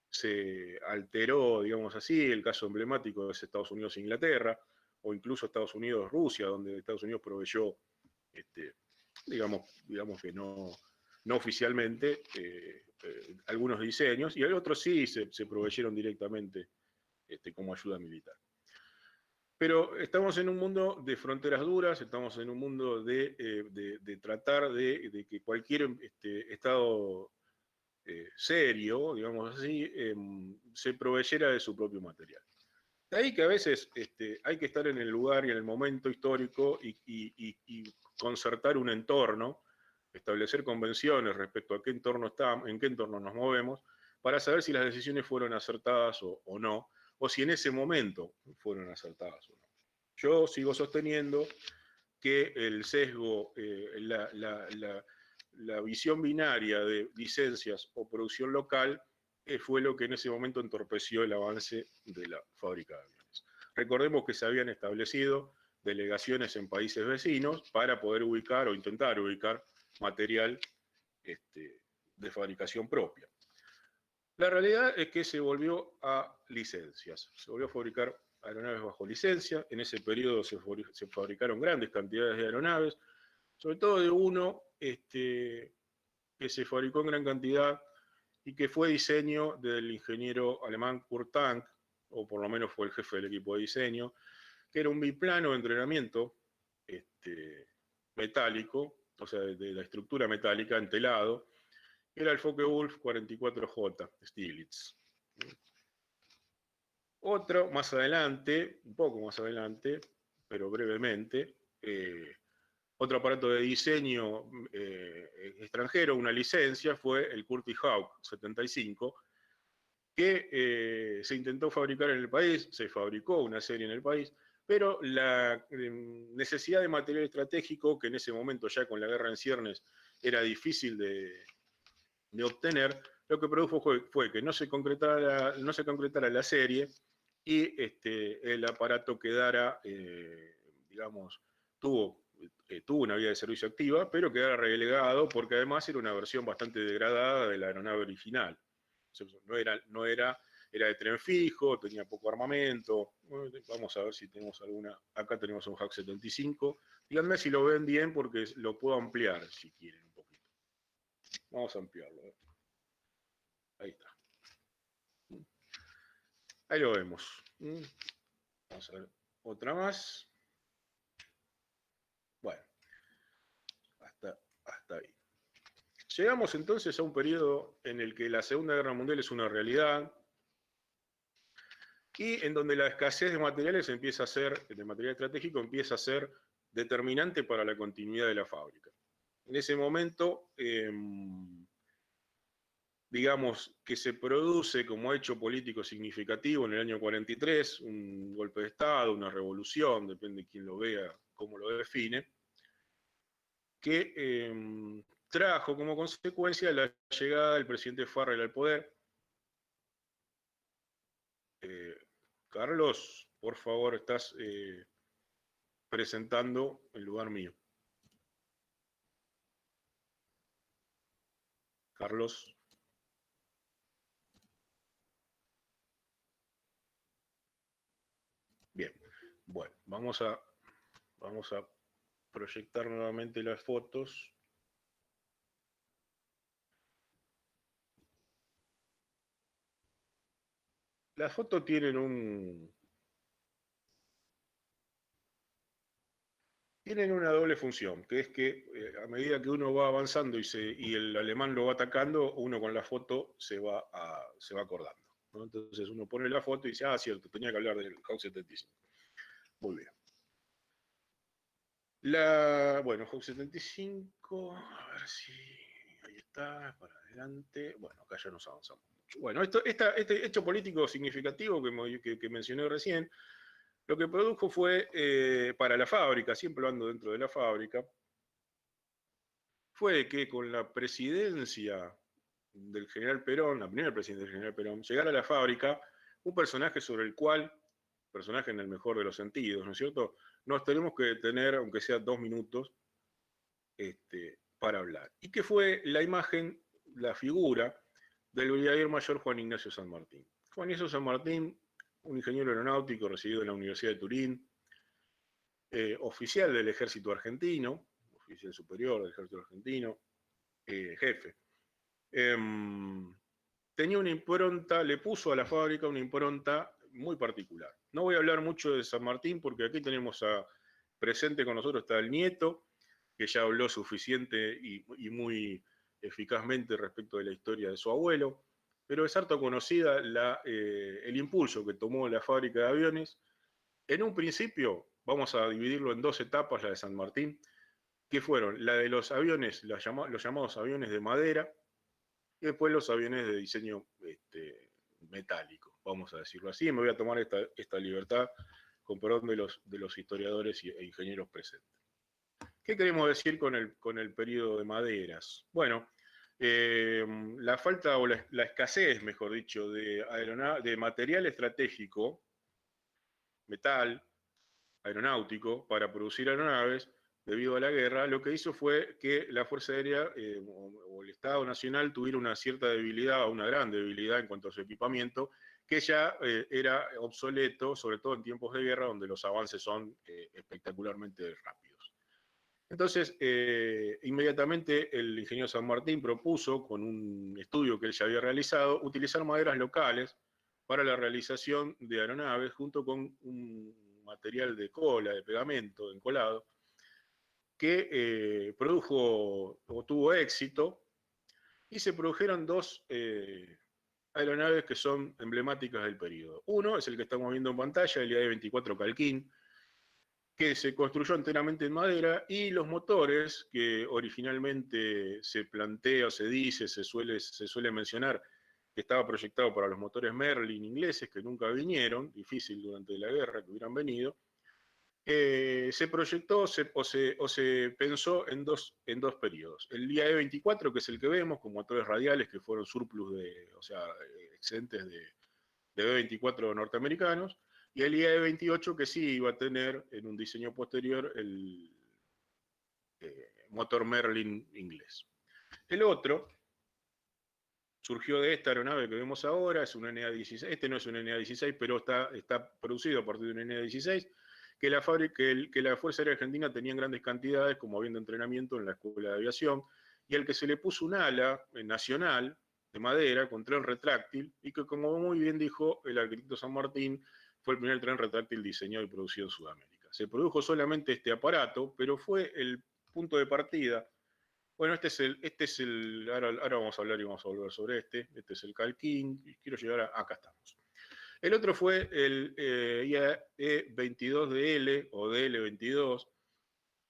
se alteró, digamos así. El caso emblemático es Estados Unidos e Inglaterra, o incluso Estados Unidos-Rusia, donde Estados Unidos proveyó, digamos que no oficialmente, algunos diseños, y otros sí se proveyeron directamente como ayuda militar. Pero estamos en un mundo de fronteras duras, estamos en un mundo de tratar de que cualquier Estado serio, digamos así, se proveyera de su propio material. De ahí que a veces hay que estar en el lugar y en el momento histórico y concertar un entorno, establecer convenciones respecto a en qué entorno nos movemos, para saber si las decisiones fueron acertadas o no, o si en ese momento fueron acertadas o no. Yo sigo sosteniendo que el sesgo, la visión binaria de licencias o producción local fue lo que en ese momento entorpeció el avance de la fábrica de aviones. Recordemos que se habían establecido delegaciones en países vecinos para poder ubicar o intentar ubicar material de fabricación propia. La realidad es que se volvió a licencias, se volvió a fabricar aeronaves bajo licencia. En ese periodo se fabricaron grandes cantidades de aeronaves, sobre todo de uno que se fabricó en gran cantidad y que fue diseño del ingeniero alemán Kurt Tank, o por lo menos fue el jefe del equipo de diseño, que era un biplano de entrenamiento metálico, o sea, de la estructura metálica, entelado. Era el Focke-Wulf 44J Stiglitz. Otro, más adelante, un poco más adelante, pero brevemente, otro aparato de diseño extranjero, una licencia, fue el Curtiss Hawk 75, que se intentó fabricar en el país, se fabricó una serie en el país, pero la necesidad de material estratégico, que en ese momento ya con la guerra en ciernes era difícil de obtener, lo que produjo fue que no se concretara la serie y el aparato quedara, digamos, tuvo una vía de servicio activa, pero quedara relegado porque además era una versión bastante degradada de la aeronave original. Era de tren fijo, tenía poco armamento. Vamos a ver si tenemos alguna. Acá tenemos un Hawk 75. Díganme si lo ven bien porque lo puedo ampliar si quieren un poquito. Vamos a ampliarlo. Ahí está. Ahí lo vemos. Vamos a ver otra más. Bueno, hasta ahí. Llegamos entonces a un periodo en el que la Segunda Guerra Mundial es una realidad y en donde la escasez de materiales empieza a ser, de material estratégico, empieza a ser determinante para la continuidad de la fábrica. En ese momento, digamos que se produce como hecho político significativo en el año 43, un golpe de Estado, una revolución, depende de quién lo vea, cómo lo define, que trajo como consecuencia la llegada del presidente Farrell al poder. Carlos, por favor, estás presentando en lugar mío. Carlos. Bien, bueno, vamos a proyectar nuevamente las fotos. Las fotos tienen una doble función, que es que a medida que uno va avanzando y el alemán lo va atacando, uno con la foto se va acordando, ¿no? Entonces uno pone la foto y dice, ah, cierto, tenía que hablar del Hawk 75. Muy bien. Bueno, Hawk 75, a ver si ahí está, para adelante. Bueno, acá ya nos avanzamos mucho. Bueno, este hecho político significativo que mencioné recién, lo que produjo fue, para la fábrica, siempre ando dentro de la fábrica, fue que con la presidencia del general Perón, la primera presidencia del general Perón, llegara a la fábrica un personaje sobre el cual, personaje en el mejor de los sentidos, ¿no es cierto?, nos tenemos que detener, aunque sea 2 minutos, para hablar. Y que fue la imagen, la figura del brigadier mayor Juan Ignacio San Martín. Juan Ignacio San Martín, un ingeniero aeronáutico recibido en la Universidad de Turín, oficial del ejército argentino, oficial superior del ejército argentino, jefe. Tenía una impronta, le puso a la fábrica una impronta muy particular. No voy a hablar mucho de San Martín porque aquí tenemos presente con nosotros está el nieto, que ya habló suficiente y muy eficazmente respecto de la historia de su abuelo, pero es harto conocida el impulso que tomó la fábrica de aviones. En un principio, vamos a dividirlo en 2 etapas, la de San Martín, que fueron la de los aviones, los llamados aviones de madera, y después los aviones de diseño metálico, vamos a decirlo así. Me voy a tomar esta libertad, con perdón de los historiadores e ingenieros presentes. ¿Qué queremos decir con el periodo de maderas? Bueno, la falta o la escasez, mejor dicho, de material estratégico, metal, aeronáutico, para producir aeronaves, debido a la guerra, lo que hizo fue que la Fuerza Aérea o el Estado Nacional tuviera una cierta debilidad, una gran debilidad en cuanto a su equipamiento, que ya era obsoleto, sobre todo en tiempos de guerra, donde los avances son espectacularmente rápidos. Entonces, inmediatamente el ingeniero San Martín propuso, con un estudio que él ya había realizado, utilizar maderas locales para la realización de aeronaves, junto con un material de cola, de pegamento, de encolado, que produjo o tuvo éxito, y se produjeron 2 aeronaves que son emblemáticas del periodo. Uno es el que estamos viendo en pantalla, el IAE-24 Calquín, que se construyó enteramente en madera, y los motores, que originalmente se plantea, se dice, se suele mencionar que estaba proyectado para los motores Merlin ingleses, que nunca vinieron, difícil durante la guerra que hubieran venido, se proyectó o se pensó en dos periodos. El IAE-24, que es el que vemos, con motores radiales que fueron surplus o sea, excedentes de B-24 norteamericanos, y el IAE-28 que sí iba a tener en un diseño posterior el motor Merlin inglés. El otro surgió de esta aeronave que vemos ahora, es un NA-16, este no es un NA-16, pero está producido a partir de un NA-16, que la Fuerza Aérea Argentina tenía en grandes cantidades como avión de entrenamiento en la Escuela de Aviación, y al que se le puso un ala nacional de madera con tren retráctil, y que, como muy bien dijo el arquitecto San Martín, fue el primer tren retráctil diseñado y producido en Sudamérica. Se produjo solamente este aparato, pero fue el punto de partida. Bueno, ahora vamos a hablar y vamos a volver sobre este es el Calquín, y quiero llegar acá estamos. El otro fue el IAE-22DL o DL-22,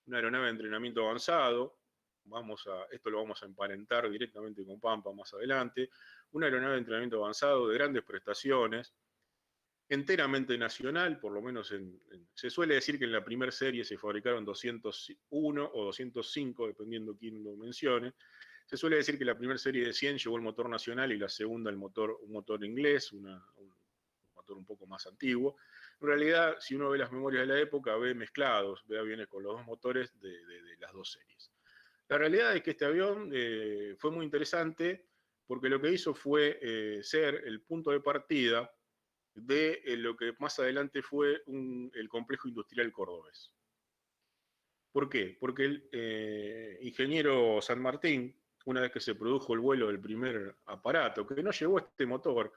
una aeronave de entrenamiento avanzado. Esto lo vamos a emparentar directamente con Pampa más adelante. Una aeronave de entrenamiento avanzado de grandes prestaciones, enteramente nacional, por lo menos se suele decir que en la primera serie se fabricaron 201 o 205, dependiendo quién lo mencione. Se suele decir que la primera serie de 100 llevó el motor nacional y la segunda un motor inglés, un motor un poco más antiguo. En realidad, si uno ve las memorias de la época, ve aviones con los dos motores de las dos series. La realidad es que este avión fue muy interesante porque lo que hizo fue ser el punto de partida de lo que más adelante fue el complejo industrial cordobés. ¿Por qué? Porque el ingeniero San Martín, una vez que se produjo el vuelo del primer aparato, que no llevó este motor,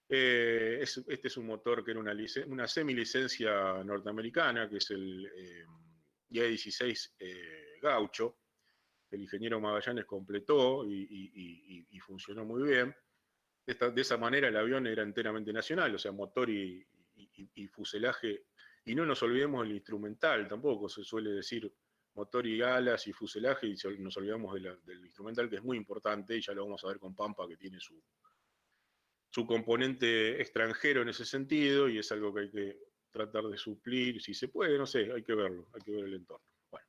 este es un motor que era una semilicencia norteamericana, que es el IA-16 Gaucho, que el ingeniero Magallanes completó y funcionó muy bien. De esa manera el avión era enteramente nacional, o sea, motor y fuselaje. Y no nos olvidemos del instrumental, tampoco se suele decir motor y alas y fuselaje, y nos olvidamos del instrumental, que es muy importante, y ya lo vamos a ver con Pampa, que tiene su componente extranjero en ese sentido, y es algo que hay que tratar de suplir, si se puede, no sé, hay que verlo, hay que ver el entorno. Bueno.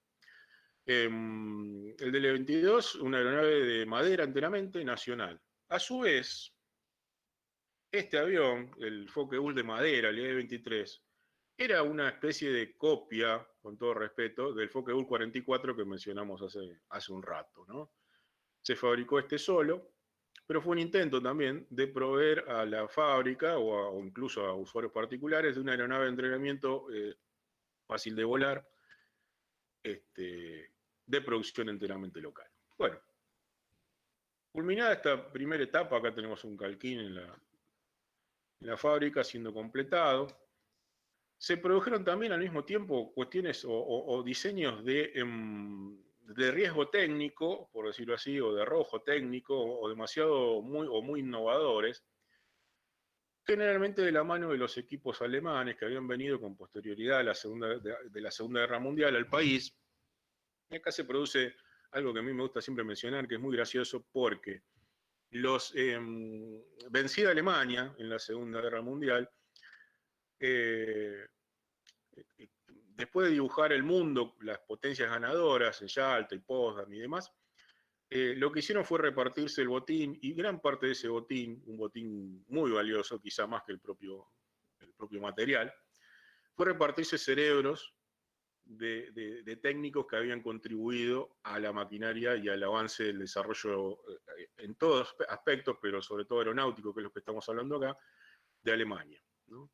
El DL-22, una aeronave de madera enteramente nacional. A su vez, este avión, el Focke-Wulf de madera, el E-23, era una especie de copia, con todo respeto, del Focke-Wulf 44 que mencionamos hace un rato, ¿no? Se fabricó este solo, pero fue un intento también de proveer a la fábrica o incluso a usuarios particulares de una aeronave de entrenamiento fácil de volar, de producción enteramente local. Bueno, culminada esta primera etapa, acá tenemos un calquín en la fábrica siendo completado. Se produjeron también al mismo tiempo cuestiones o diseños de riesgo técnico, por decirlo así, o de arrojo técnico, o muy innovadores, generalmente de la mano de los equipos alemanes que habían venido con posterioridad a de la Segunda Guerra Mundial al país. Y acá se produce algo que a mí me gusta siempre mencionar, que es muy gracioso, porque vencida Alemania en la Segunda Guerra Mundial, después de dibujar el mundo, las potencias ganadoras, en Yalta y Potsdam y demás, lo que hicieron fue repartirse el botín, y gran parte de ese botín, un botín muy valioso, quizá más que el propio material, fue repartirse cerebros de técnicos que habían contribuido a la maquinaria y al avance del desarrollo en todos aspectos, pero sobre todo aeronáutico, que es lo que estamos hablando acá, de Alemania, ¿no?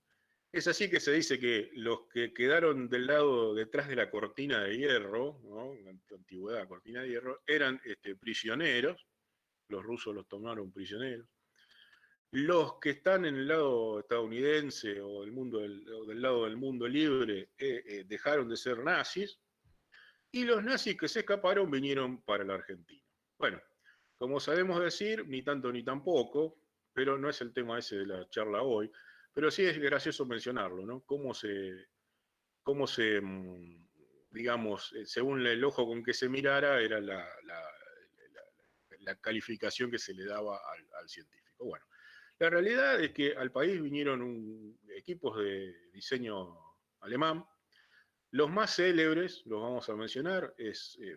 Es así que se dice que los que quedaron del lado detrás de la cortina de hierro, ¿no? En la antigüedad, cortina de hierro, eran prisioneros, los rusos los tomaron prisioneros. Los que están en el lado estadounidense o del lado del mundo libre dejaron de ser nazis, y los nazis que se escaparon vinieron para la Argentina. Bueno, como sabemos decir, ni tanto ni tampoco, pero no es el tema ese de la charla hoy. Pero sí es gracioso mencionarlo, ¿no? Cómo se digamos, según el ojo con que se mirara, era la calificación que se le daba al científico. Bueno, la realidad es que al país vinieron equipos de diseño alemán. Los más célebres, los vamos a mencionar,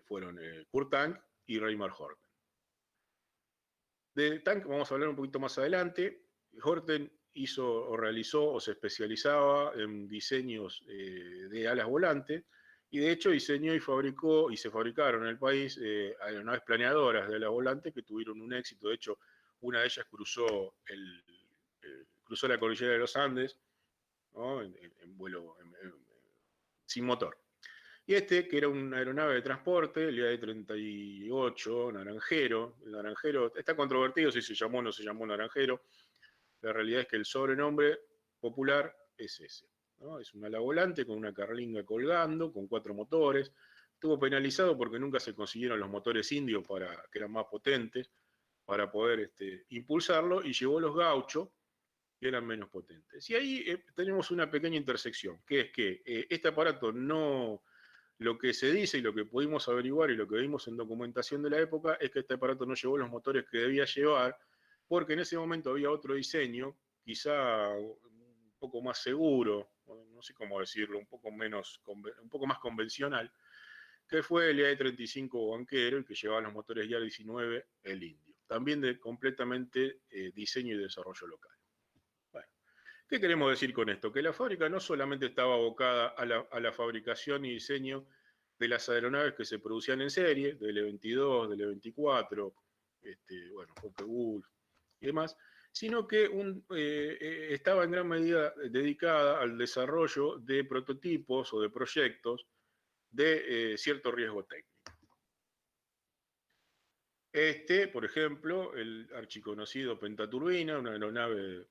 fueron Kurt Tank y Reimar Horten. De Tank vamos a hablar un poquito más adelante. Horten hizo o realizó o se especializaba en diseños de alas volantes, y de hecho diseñó y fabricó, y se fabricaron en el país aeronaves planeadoras de alas volantes que tuvieron un éxito. De hecho, una de ellas cruzó la cordillera de los Andes, ¿no? en vuelo sin motor. Y que era una aeronave de transporte, el IAE-38, Naranjero. El Naranjero está controvertido si se llamó o no se llamó Naranjero. La realidad es que el sobrenombre popular es ese, ¿no? Es un ala volante con una carlinga colgando, con 4 motores. Estuvo penalizado porque nunca se consiguieron los motores indios, que eran más potentes, para poder impulsarlo, y llevó los gauchos, que eran menos potentes. Y ahí tenemos una pequeña intersección, que es que este aparato no... Lo que se dice y lo que pudimos averiguar y lo que vimos en documentación de la época es que este aparato no llevó los motores que debía llevar, porque en ese momento había otro diseño, quizá un poco más seguro, no sé cómo decirlo, un poco más convencional, que fue el IAE-35 Banquero, el que llevaba los motores YAR-19, el Indio. También de completamente diseño y desarrollo local. Bueno, ¿qué queremos decir con esto? Que la fábrica no solamente estaba abocada a la fabricación y diseño de las aeronaves que se producían en serie, del E-22, del E-24, bueno, Focke-Wulf y demás, sino que estaba en gran medida dedicada al desarrollo de prototipos o de proyectos de cierto riesgo técnico. Por ejemplo, el archiconocido Pentaturbina, una aeronave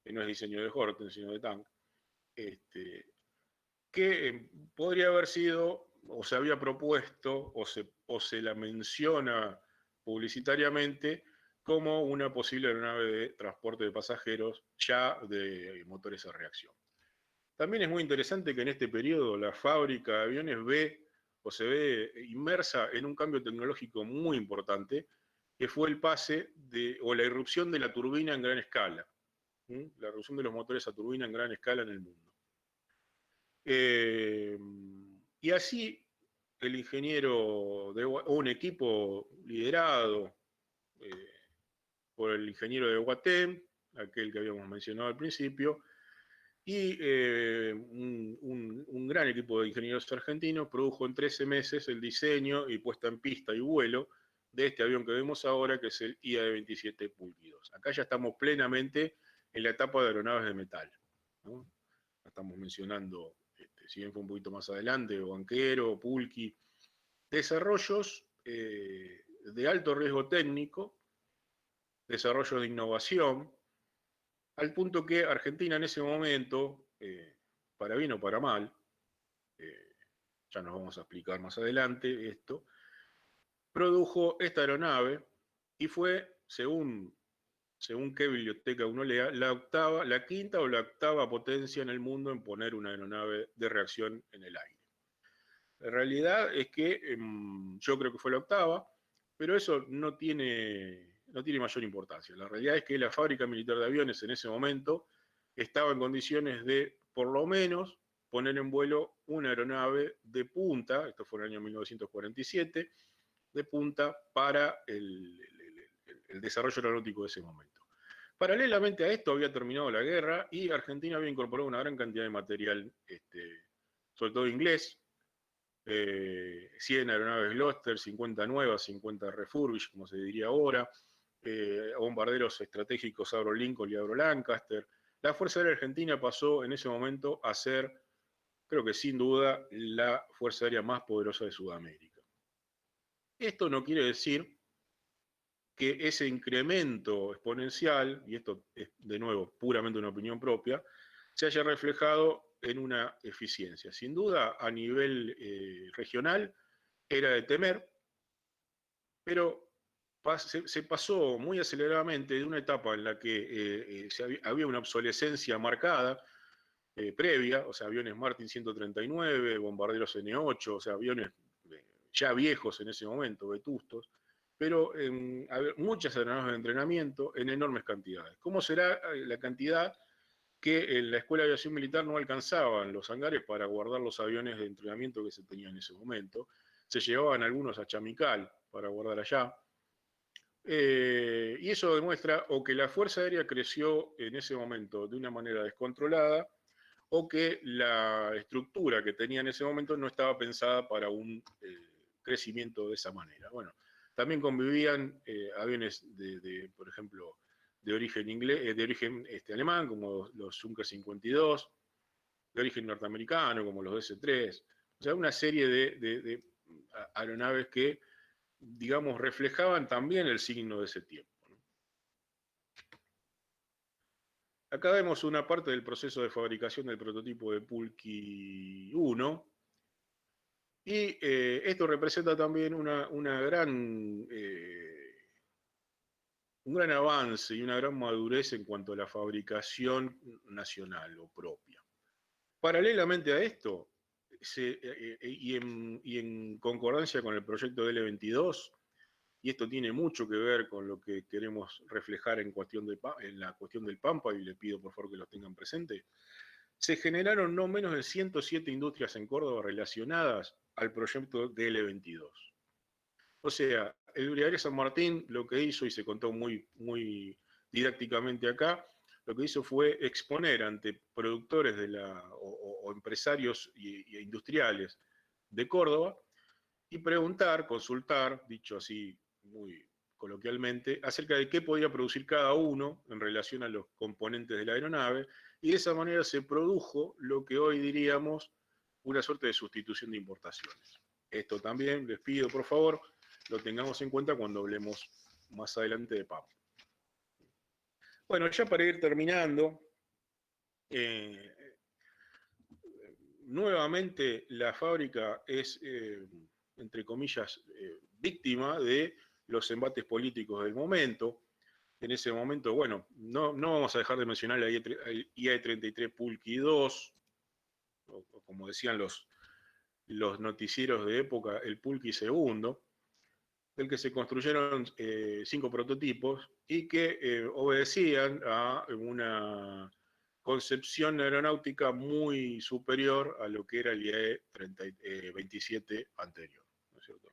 que no es diseño de Horten, sino de Tank, que podría haber sido, o se había propuesto, o se la menciona publicitariamente como una posible aeronave de transporte de pasajeros ya de motores a reacción. También es muy interesante que en este periodo la fábrica de aviones se ve inmersa en un cambio tecnológico muy importante, que fue el pase o la irrupción de la turbina en gran escala. La irrupción de los motores a turbina en gran escala en el mundo. Y así el ingeniero, un equipo liderado por el ingeniero de Guatem, aquel que habíamos mencionado al principio, y un gran equipo de ingenieros argentinos produjo en 13 meses el diseño y puesta en pista y vuelo de este avión que vemos ahora, que es el IAE-27 Pulqui 2. Acá ya estamos plenamente en la etapa de aeronaves de metal, ¿no? Estamos mencionando, si bien fue un poquito más adelante, Banquero, Pulqui, desarrollos de alto riesgo técnico, desarrollos de innovación, al punto que Argentina en ese momento, para bien o para mal, ya nos vamos a explicar más adelante esto, produjo esta aeronave y fue, según qué biblioteca uno lea, la quinta o la octava potencia en el mundo en poner una aeronave de reacción en el aire. La realidad es que yo creo que fue la octava, pero eso no tiene mayor importancia. La realidad es que la fábrica militar de aviones en ese momento estaba en condiciones de, por lo menos, poner en vuelo una aeronave de punta, esto fue en el año 1947, de punta para el desarrollo aeronáutico de ese momento. Paralelamente a esto había terminado la guerra y Argentina había incorporado una gran cantidad de material, sobre todo inglés, 100 aeronaves Gloster, 50 nuevas, 50 refurbished, como se diría ahora, bombarderos estratégicos Avro Lincoln y Avro Lancaster. La Fuerza Aérea Argentina pasó en ese momento a ser, creo que sin duda, la Fuerza Aérea más poderosa de Sudamérica. Esto no quiere decir que ese incremento exponencial, y esto es de nuevo puramente una opinión propia, se haya reflejado en una eficiencia. Sin duda, a nivel regional, era de temer, pero se pasó muy aceleradamente de una etapa en la que había una obsolescencia marcada, previa, o sea, aviones Martin 139, bombarderos N8, o sea, aviones ya viejos en ese momento, vetustos, pero muchas aeronaves de entrenamiento en enormes cantidades. ¿Cómo será la cantidad que en la Escuela de Aviación Militar no alcanzaban los hangares para guardar los aviones de entrenamiento que se tenían en ese momento? Se llevaban algunos a Chamical para guardar allá. Y eso demuestra o que la Fuerza Aérea creció en ese momento de una manera descontrolada, o que la estructura que tenía en ese momento no estaba pensada para un crecimiento de esa manera. Bueno, también convivían aviones por ejemplo, de origen inglés, de origen alemán, como los Junkers 52, de origen norteamericano, como los DC-3. O sea, una serie de aeronaves que, digamos, reflejaban también el signo de ese tiempo. Acá vemos una parte del proceso de fabricación del prototipo de Pulqui 1, y esto representa también un gran avance y una gran madurez en cuanto a la fabricación nacional o propia. Paralelamente a esto, y en concordancia con el proyecto de L-22, y esto tiene mucho que ver con lo que queremos reflejar en la cuestión del Pampa, y le pido por favor que lo tengan presente, se generaron no menos de 107 industrias en Córdoba relacionadas al proyecto de L-22. O sea, el Brigadier San Martín lo que hizo, y se contó muy didácticamente acá, lo que hizo fue exponer ante productores o empresarios e industriales de Córdoba y preguntar, consultar, dicho así muy coloquialmente, acerca de qué podía producir cada uno en relación a los componentes de la aeronave, y de esa manera se produjo lo que hoy diríamos una suerte de sustitución de importaciones. Esto también, les pido por favor, lo tengamos en cuenta cuando hablemos más adelante de PAP. Bueno, ya para ir terminando, nuevamente la fábrica es, entre comillas, víctima de los embates políticos del momento. En ese momento, bueno, no vamos a dejar de mencionar la IAE-33 Pulqui 2, o como decían los noticieros de época, el Pulqui 2, del que se construyeron 5 prototipos y que obedecían a una concepción aeronáutica muy superior a lo que era el IAE 27 anterior, ¿no es cierto?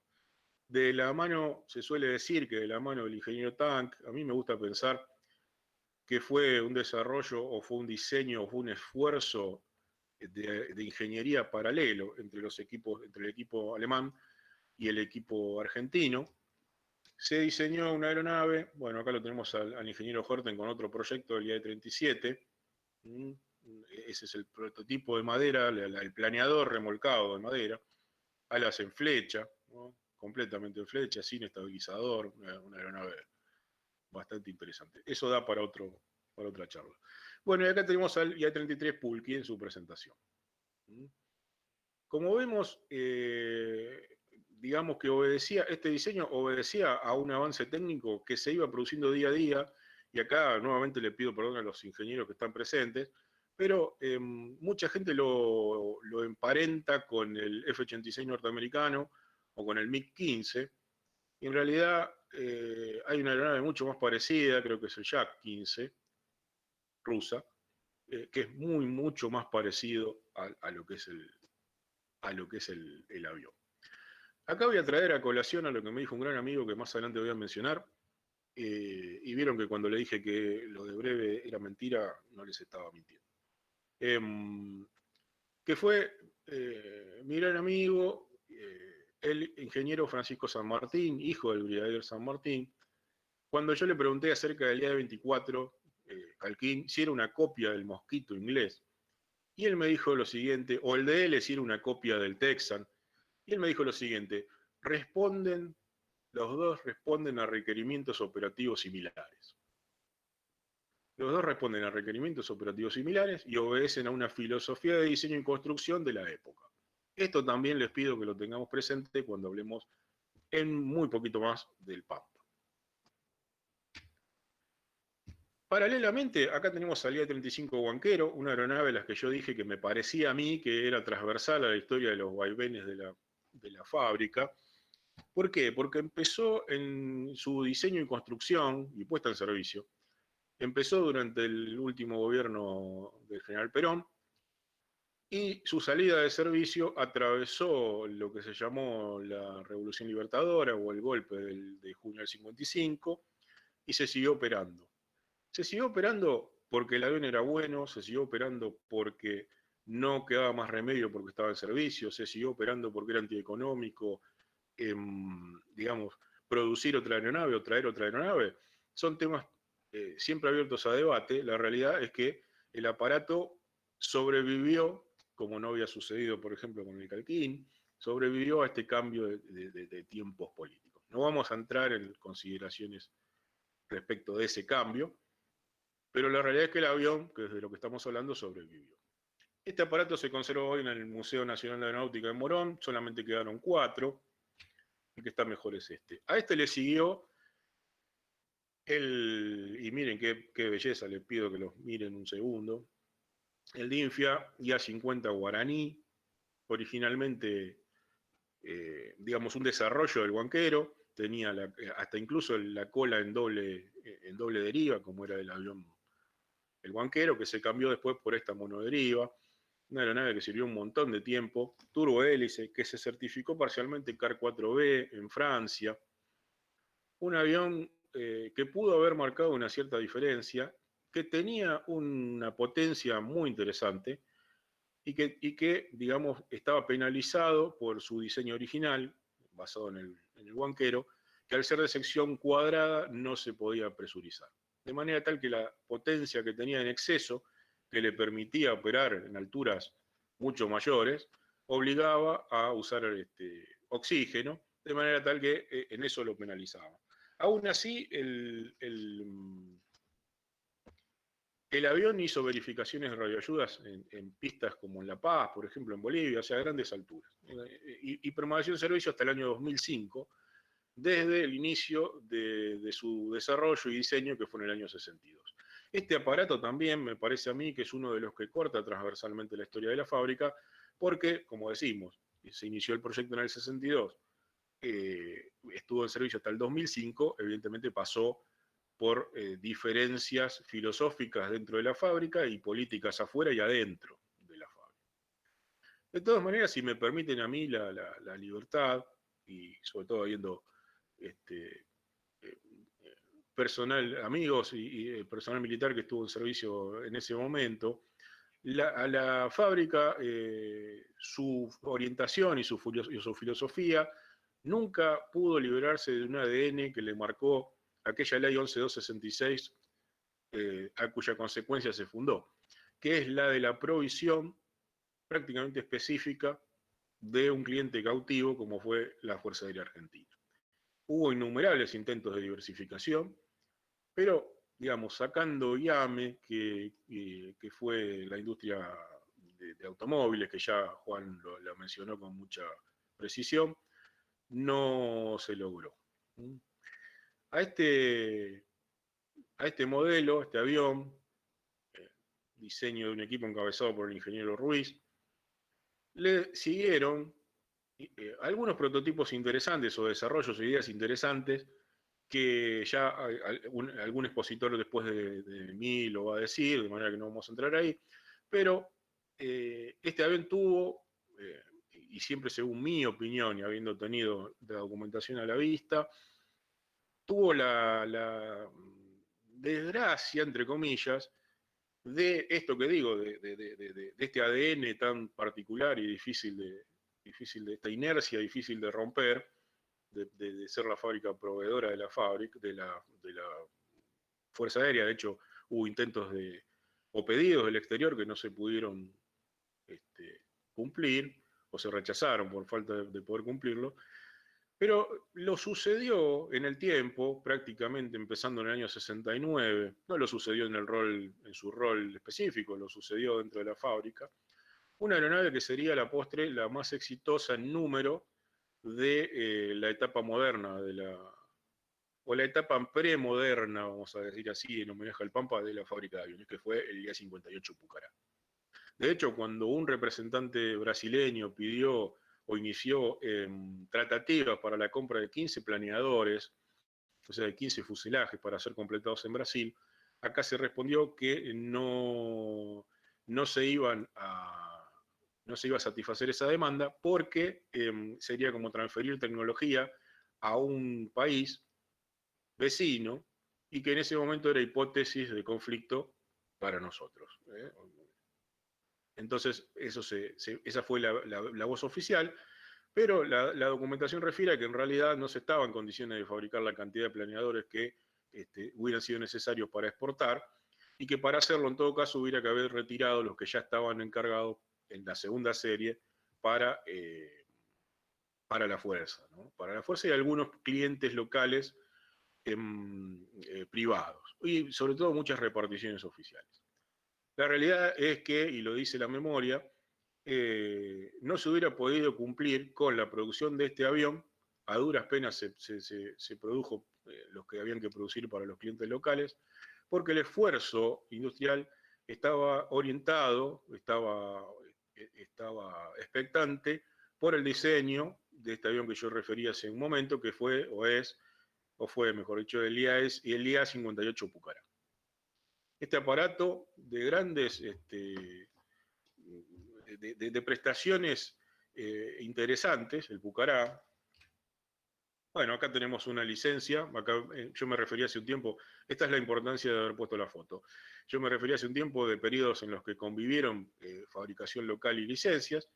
De la mano, se suele decir que de la mano del ingeniero Tank, a mí me gusta pensar que fue un desarrollo o fue un diseño o fue un esfuerzo de ingeniería paralelo entre el equipo alemán y el equipo argentino. Se diseñó una aeronave, bueno, acá lo tenemos al ingeniero Horten con otro proyecto, el IAE-37. Ese es el prototipo de madera, el planeador remolcado de madera, alas en flecha, ¿no? Completamente en flecha, sin estabilizador, una aeronave bastante interesante. Eso da para otra charla. Bueno, y acá tenemos al IAE-33 Pulqui en su presentación. Como vemos, digamos que este diseño obedecía a un avance técnico que se iba produciendo día a día, y acá nuevamente le pido perdón a los ingenieros que están presentes, pero mucha gente lo emparenta con el F-86 norteamericano o con el MiG-15, y en realidad hay una aeronave mucho más parecida, creo que es el Yak-15, rusa, que es mucho más parecido a lo que es el avión. Acá voy a traer a colación a lo que me dijo un gran amigo que más adelante voy a mencionar, y vieron que cuando le dije que lo de breve era mentira, no les estaba mintiendo. Que fue mi gran amigo, el ingeniero Francisco San Martín, hijo del brigadier San Martín, cuando yo le pregunté acerca del IAE-24, Calquín, si era una copia del Mosquito inglés, y él me dijo lo siguiente, o el de él si era una copia del Texan, y él me dijo lo siguiente: los dos responden a requerimientos operativos similares. Los dos responden a requerimientos operativos similares y obedecen a una filosofía de diseño y construcción de la época. Esto también les pido que lo tengamos presente cuando hablemos en muy poquito más del Pampa. Paralelamente, acá tenemos al IAE-35 Huanquero, una aeronave de las que yo dije que me parecía a mí que era transversal a la historia de los vaivenes de la fábrica. ¿Por qué? Porque empezó en su diseño y construcción y puesta en servicio. Empezó durante el último gobierno del general Perón, y su salida de servicio atravesó lo que se llamó la Revolución Libertadora o el golpe de junio del 55 y se siguió operando. Se siguió operando porque el avión era bueno, se siguió operando porque no quedaba más remedio porque estaba en servicio, se siguió operando porque era antieconómico, digamos, producir otra aeronave o traer otra aeronave. Son temas siempre abiertos a debate. La realidad es que el aparato sobrevivió, como no había sucedido, por ejemplo, con el Calquín, sobrevivió a este cambio de tiempos políticos. No vamos a entrar en consideraciones respecto de ese cambio, pero la realidad es que el avión, que es de lo que estamos hablando, sobrevivió. Este aparato se conserva hoy en el Museo Nacional de Aeronáutica de Morón, solamente quedaron 4, el que está mejor es este. A este le siguió y miren qué belleza, les pido que los miren un segundo, el DINFIA IA-50 Guaraní, originalmente, digamos, un desarrollo del Huanquero, tenía hasta incluso la cola en doble deriva, como era el avión el Huanquero, que se cambió después por esta monoderiva, una aeronave que sirvió un montón de tiempo, turbohélice, que se certificó parcialmente CAR 4B en Francia, un avión que pudo haber marcado una cierta diferencia, que tenía una potencia muy interesante y que digamos, estaba penalizado por su diseño original, basado en el Huanquero, que al ser de sección cuadrada no se podía presurizar. De manera tal que la potencia que tenía en exceso, que le permitía operar en alturas mucho mayores, obligaba a usar oxígeno, de manera tal que en eso lo penalizaba. Aún así, el avión hizo verificaciones de radioayudas en pistas como en La Paz, por ejemplo, en Bolivia, o sea, a grandes alturas. Y permaneció en servicio hasta el año 2005, desde el inicio de su desarrollo y diseño, que fue en el año 62. Este aparato también me parece a mí que es uno de los que corta transversalmente la historia de la fábrica, porque, como decimos, se inició el proyecto en el 62, estuvo en servicio hasta el 2005, evidentemente pasó por diferencias filosóficas dentro de la fábrica y políticas afuera y adentro de la fábrica. De todas maneras, si me permiten a mí la libertad, y sobre todo habiendo personal, amigos y personal militar que estuvo en servicio en ese momento, a la fábrica, su orientación y su filosofía nunca pudo liberarse de un ADN que le marcó aquella ley 11266, a cuya consecuencia se fundó, que es la de la provisión prácticamente específica de un cliente cautivo como fue la Fuerza Aérea Argentina. Hubo innumerables intentos de diversificación, pero, digamos, sacando IAME, que fue la industria de automóviles, que ya Juan lo mencionó con mucha precisión, no se logró. A este modelo, este avión, diseño de un equipo encabezado por el ingeniero Ruiz, le siguieron algunos prototipos interesantes o desarrollos o ideas interesantes que ya algún expositor después de mí lo va a decir, de manera que no vamos a entrar ahí, pero este avión tuvo, y siempre según mi opinión y habiendo tenido la documentación a la vista, tuvo la desgracia, entre comillas, de esto que digo, de este ADN tan particular y difícil de esta inercia difícil de romper, de ser la fábrica proveedora de la fábrica, de la Fuerza Aérea. De hecho, hubo intentos o pedidos del exterior que no se pudieron cumplir, o se rechazaron por falta de poder cumplirlo. Pero lo sucedió en el tiempo, prácticamente empezando en el año 69, no lo sucedió en su rol específico, lo sucedió dentro de la fábrica, una aeronave que sería a la postre la más exitosa en número de la etapa moderna, o la etapa premoderna, vamos a decir así, en homenaje al Pampa, de la fábrica de aviones, que fue el IA-58 Pucará. De hecho, cuando un representante brasileño pidió o inició tratativas para la compra de 15 planeadores, o sea, de 15 fuselajes para ser completados en Brasil, acá se respondió que no se iban no se iba a satisfacer esa demanda porque sería como transferir tecnología a un país vecino y que en ese momento era hipótesis de conflicto para nosotros. Entonces, esa fue la voz oficial, pero la documentación refiere a que en realidad no se estaba en condiciones de fabricar la cantidad de planeadores que hubieran sido necesarios para exportar, y que para hacerlo en todo caso hubiera que haber retirado los que ya estaban encargados en la segunda serie para la fuerza, ¿no? Para la fuerza y algunos clientes locales privados, y sobre todo muchas reparticiones oficiales. La realidad es que, y lo dice la memoria, no se hubiera podido cumplir con la producción de este avión, a duras penas se produjo los que habían que producir para los clientes locales, porque el esfuerzo industrial estaba orientado, estaba expectante por el diseño de este avión que yo refería hace un momento, que fue, fue, mejor dicho, el IA-58 Pucará. Este aparato de grandes, de prestaciones interesantes, el Pucará. Bueno, acá tenemos una licencia, acá yo me refería hace un tiempo, esta es la importancia de haber puesto la foto. Yo me refería hace un tiempo de periodos en los que convivieron fabricación local y licencias,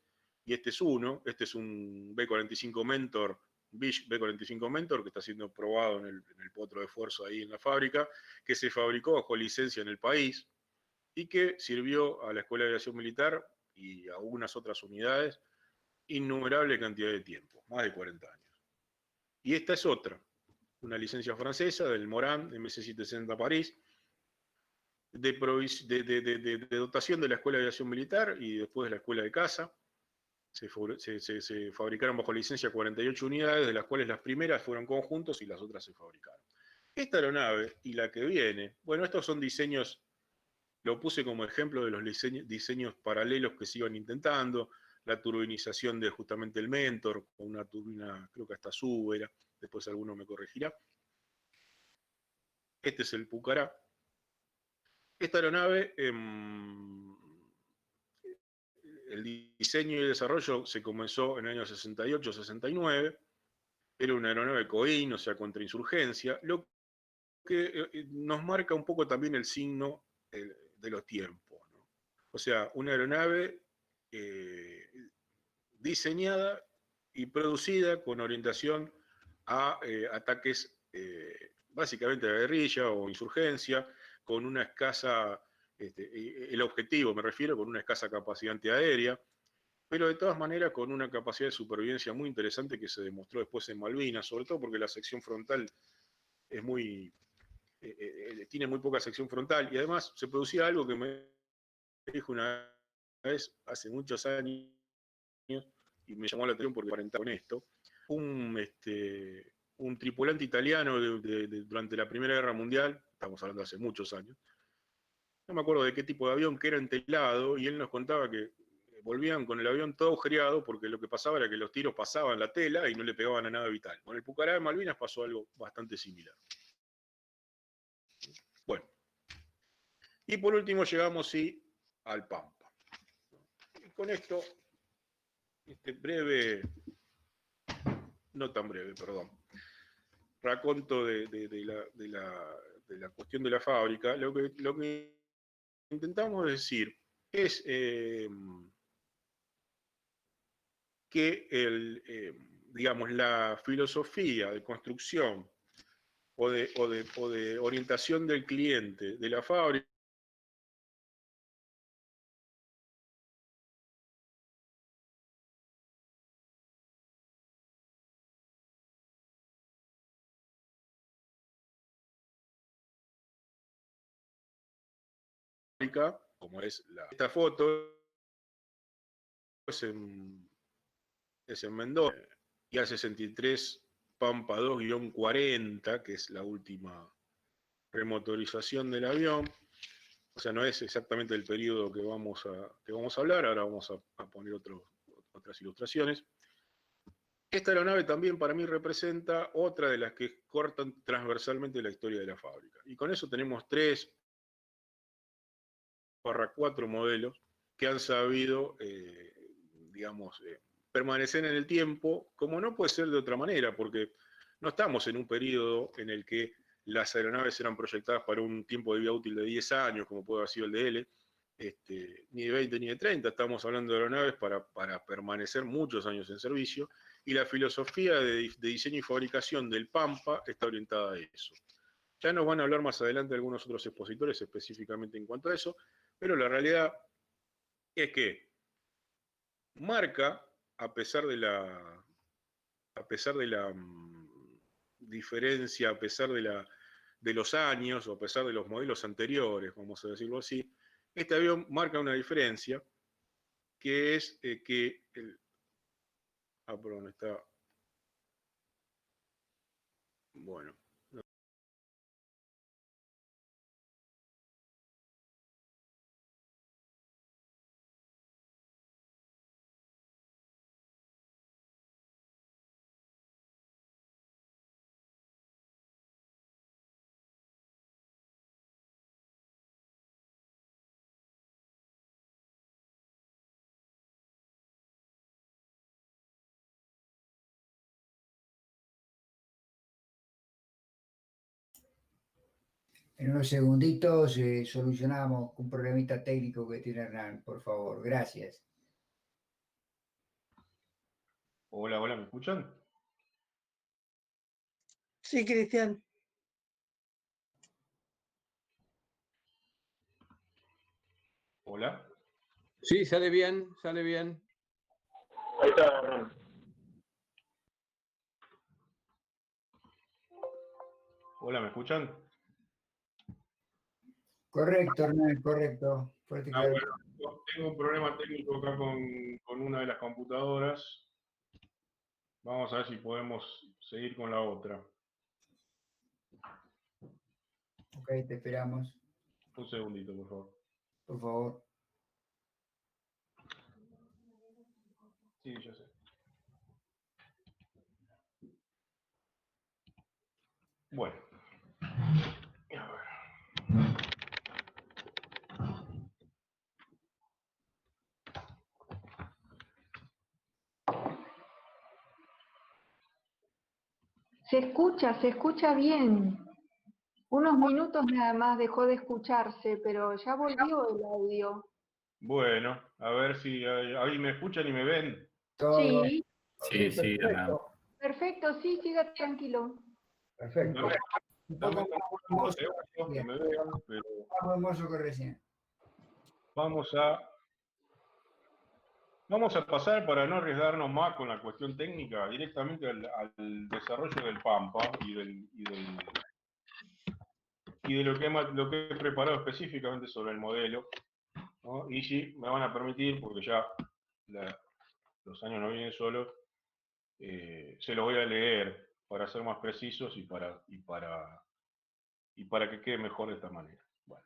y este es uno, este es un B-45 Mentor, Bish B-45 Mentor, que está siendo probado en el potro de esfuerzo ahí en la fábrica, que se fabricó bajo licencia en el país, y que sirvió a la Escuela de Aviación Militar y a algunas otras unidades innumerable cantidad de tiempo, más de 40 años. Y esta es otra, una licencia francesa del Morane, MC760 París, de dotación de la Escuela de Aviación Militar y después de la Escuela de Caza. Se fabricaron bajo licencia 48 unidades, de las cuales las primeras fueron conjuntos y las otras se fabricaron. Esta aeronave y la que viene, bueno, estos son diseños, lo puse como ejemplo de los diseños paralelos que se iban intentando, la turbinización de justamente el Mentor, con una turbina, creo que hasta Súbera, después alguno me corregirá. Este es el Pucará. Esta aeronave, el diseño y el desarrollo se comenzó en el año 68-69, era una aeronave COIN, o sea, contrainsurgencia, lo que nos marca un poco también el signo de los tiempos, ¿no? O sea, una aeronave diseñada y producida con orientación a ataques básicamente de guerrilla o insurgencia, con una escasa, el objetivo me refiero, con una escasa capacidad antiaérea, pero de todas maneras con una capacidad de supervivencia muy interesante que se demostró después en Malvinas, sobre todo porque la sección frontal es tiene muy poca sección frontal, y además se producía algo que me dijo una vez hace muchos años, y me llamó la atención porque aparentaba con esto, un tripulante italiano durante la Primera Guerra Mundial, estamos hablando de hace muchos años, no me acuerdo de qué tipo de avión, que era entelado, y él nos contaba que volvían con el avión todo agujereado porque lo que pasaba era que los tiros pasaban la tela y no le pegaban a nada vital. Con el Pucará de Malvinas pasó algo bastante similar. Bueno, y por último llegamos sí al Pampa. Y con esto, breve, no tan breve, perdón, raconto de la cuestión de la fábrica, lo que intentamos decir es que digamos, la filosofía de construcción o de orientación del cliente de la fábrica como es esta foto, es en Mendoza, y al 63 Pampa 2-40, que es la última remotorización del avión. O sea, no es exactamente el periodo que vamos a hablar, ahora vamos a poner otras ilustraciones. Esta aeronave también para mí representa otra de las que cortan transversalmente la historia de la fábrica. Y con eso tenemos 3/4 modelos que han sabido digamos, permanecer en el tiempo, como no puede ser de otra manera, porque no estamos en un periodo en el que las aeronaves eran proyectadas para un tiempo de vida útil de 10 años, como puede haber sido el de L, ni de 20 ni de 30, estamos hablando de aeronaves para permanecer muchos años en servicio, y la filosofía de diseño y fabricación del Pampa está orientada a eso. Ya nos van a hablar más adelante algunos otros expositores específicamente en cuanto a eso, pero la realidad es que marca, a pesar de la diferencia, a pesar de los años, o a pesar de los modelos anteriores, vamos a decirlo así, este avión marca una diferencia, que es que perdón, está... Bueno. En unos segunditos solucionamos un problemita técnico que tiene Hernán, por favor. Gracias. Hola, hola, ¿me escuchan? Sí, Cristian. Hola. Sí, sale bien, sale bien. Ahí está, Hernán. Hola, ¿me escuchan? Correcto, Hernán, correcto. Fuerte y claro. Bueno, tengo un problema técnico acá con una de las computadoras. Vamos a ver si podemos seguir con la otra. Ok, te esperamos. Un segundito, por favor. Por favor. Sí, ya sé. Bueno. A ver. Se escucha bien. Unos minutos nada más dejó de escucharse, pero ya volvió el audio. Bueno, a ver si ahí me escuchan y me ven. Todo. Sí, Sí, sí, Hernán. perfecto, sí, siga tranquilo. Perfecto. Un poco más que me vean, pero hermoso que recién. vamos a pasar, para no arriesgarnos más con la cuestión técnica, directamente al desarrollo del Pampa y de lo que he preparado específicamente sobre el modelo, ¿no? Y si me van a permitir, porque ya los años no vienen solos, se los voy a leer para ser más precisos y para que quede mejor de esta manera. Bueno.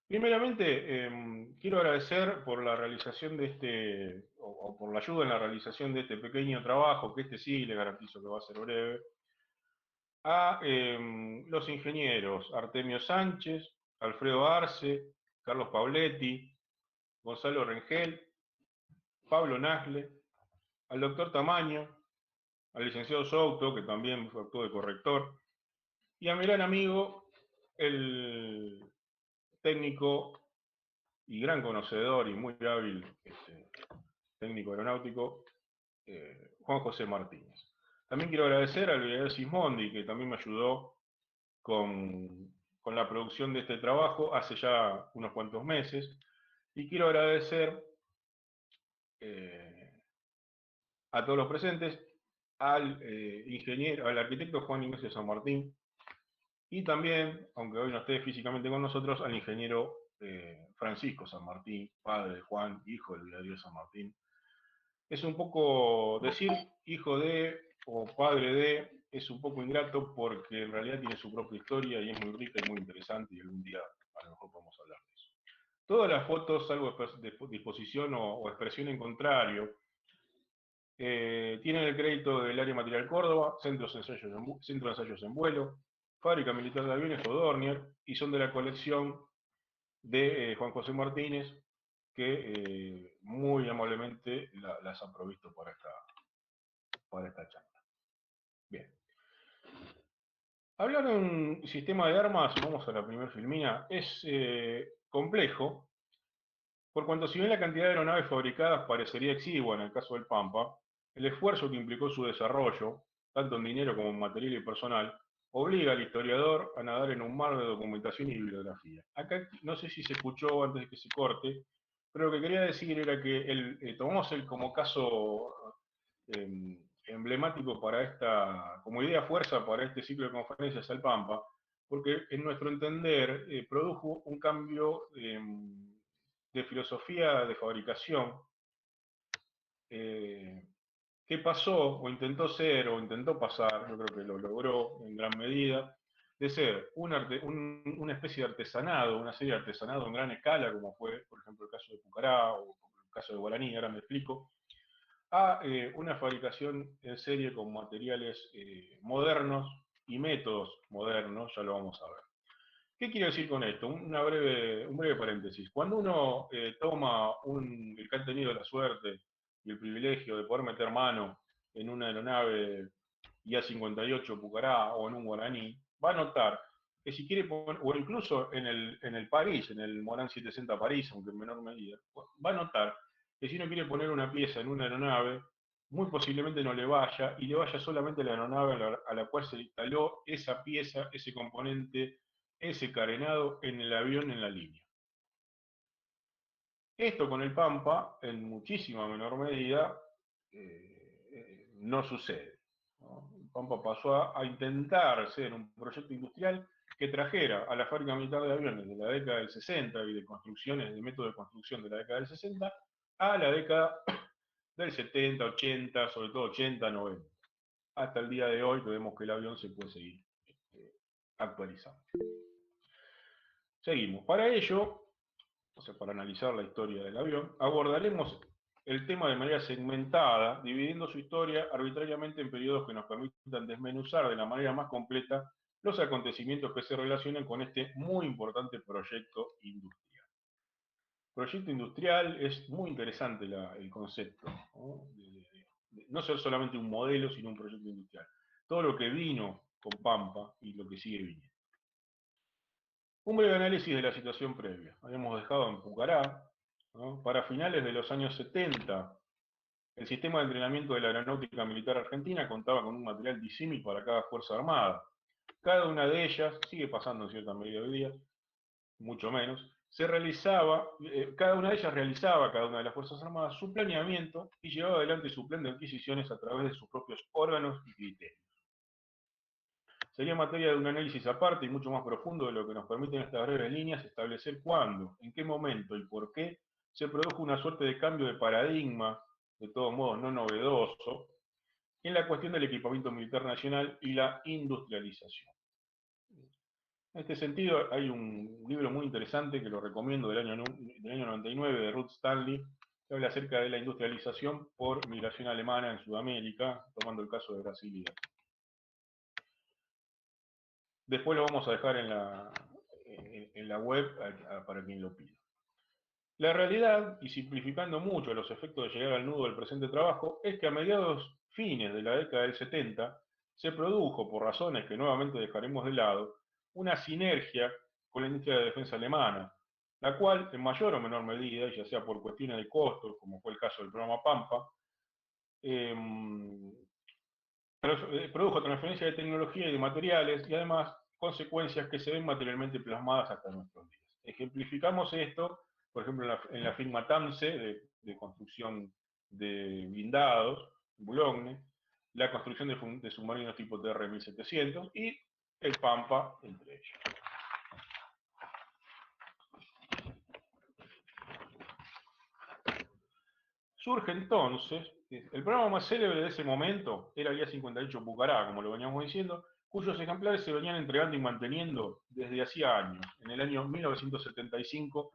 Primeramente, quiero agradecer por la realización de o por la ayuda en la realización de este pequeño trabajo, que sí les garantizo que va a ser breve, a los ingenieros Artemio Sánchez, Alfredo Arce, Carlos Pauletti, Gonzalo Rengel, Pablo Nasle, al doctor Tamaño, al licenciado Souto, que también actuó de corrector, y a mi gran amigo, el técnico y gran conocedor y muy hábil técnico aeronáutico, Juan José Martínez. También quiero agradecer al brigadier Sismondi, que también me ayudó con la producción de este trabajo hace ya unos cuantos meses. Y quiero agradecer a todos los presentes, al arquitecto Juan Ignacio San Martín, y también, aunque hoy no esté físicamente con nosotros, al ingeniero Francisco San Martín, padre de Juan, hijo del brigadier San Martín. Es un poco decir hijo de o padre de, es un poco ingrato porque en realidad tiene su propia historia y es muy rica y muy interesante, y algún día a lo mejor podemos hablar de eso. Todas las fotos, salvo de disposición o expresión en contrario, tienen el crédito del Área Material Córdoba, Centro de Ensayos en Vuelo, Fábrica Militar de Aviones o Dornier, y son de la colección de Juan José Martínez, que muy amablemente las han provisto para esta charla. Bien. Hablar de un sistema de armas, vamos a la primera filmina, es complejo, por cuanto si bien la cantidad de aeronaves fabricadas parecería exigua en el caso del Pampa, el esfuerzo que implicó su desarrollo, tanto en dinero como en material y personal, obliga al historiador a nadar en un mar de documentación y bibliografía. Acá no sé si se escuchó antes de que se corte, pero lo que quería decir era que tomamos como caso emblemático como idea fuerza para este ciclo de conferencias al Pampa, porque en nuestro entender produjo un cambio de filosofía de fabricación que pasó, o intentó pasar, yo creo que lo logró en gran medida, de ser una especie de artesanado, una serie de artesanado en gran escala, como fue, por ejemplo, el caso de Pucará o el caso de Guaraní, ahora me explico, a una fabricación en serie con materiales modernos y métodos modernos, ya lo vamos a ver. ¿Qué quiero decir con esto? Un breve paréntesis. Cuando uno toma el que ha tenido la suerte y el privilegio de poder meter mano en una aeronave IA-58 Pucará o en un Guaraní, va a notar que si quiere poner, o incluso en el París, en el Morán 760 París, aunque en menor medida, va a notar que si uno quiere poner una pieza en una aeronave, muy posiblemente no le vaya, y le vaya solamente la aeronave a la cual se instaló esa pieza, ese componente, ese carenado en el avión en la línea. Esto con el Pampa, en muchísima menor medida, no sucede, ¿no? El Pampa pasó a intentar ser un proyecto industrial que trajera a la fábrica militar de aviones de la década del 60 y de construcciones, de método de construcción de la década del 60, a la década del 70, 80, sobre todo 80, 90. Hasta el día de hoy vemos que el avión se puede seguir actualizando. Seguimos. Para ello, o sea, para analizar la historia del avión, abordaremos el tema de manera segmentada, dividiendo su historia arbitrariamente en periodos que nos permitan desmenuzar de la manera más completa los acontecimientos que se relacionan con este muy importante proyecto industrial. Proyecto industrial es muy interesante el concepto, ¿no? No ser solamente un modelo, sino un proyecto industrial. Todo lo que vino con Pampa y lo que sigue viniendo. Un breve análisis de la situación previa. Habíamos dejado en Pucará, ¿no? Para finales de los años 70, el sistema de entrenamiento de la Aeronáutica Militar Argentina contaba con un material disímil para cada Fuerza Armada. Cada una de ellas, sigue pasando en cierta medida hoy día, mucho menos, cada una de ellas realizaba, cada una de las Fuerzas Armadas, su planeamiento y llevaba adelante su plan de adquisiciones a través de sus propios órganos y criterios. Sería materia de un análisis aparte y mucho más profundo de lo que nos permiten estas breves líneas establecer cuándo, en qué momento y por qué se produjo una suerte de cambio de paradigma, de todos modos no novedoso, en la cuestión del equipamiento militar nacional y la industrialización. En este sentido, hay un libro muy interesante que lo recomiendo del año 99 de Ruth Stanley, que habla acerca de la industrialización por migración alemana en Sudamérica, tomando el caso de Brasil y Argentina. Después lo vamos a dejar en la web para quien lo pida. La realidad, y simplificando mucho los efectos de llegar al nudo del presente trabajo, es que a fines de la década del 70, se produjo, por razones que nuevamente dejaremos de lado, una sinergia con la industria de defensa alemana, la cual, en mayor o menor medida, ya sea por cuestiones de costos, como fue el caso del programa Pampa, produjo transferencia de tecnología y de materiales y además consecuencias que se ven materialmente plasmadas hasta nuestros días. Ejemplificamos esto, por ejemplo, en la firma TAMSE de construcción de blindados, Boulogne, la construcción de submarinos tipo TR-1700 y el Pampa, entre ellos. Surge entonces, el programa más célebre de ese momento era el IA-58 Pucará, como lo veníamos diciendo, cuyos ejemplares se venían entregando y manteniendo desde hacía años. En el año 1975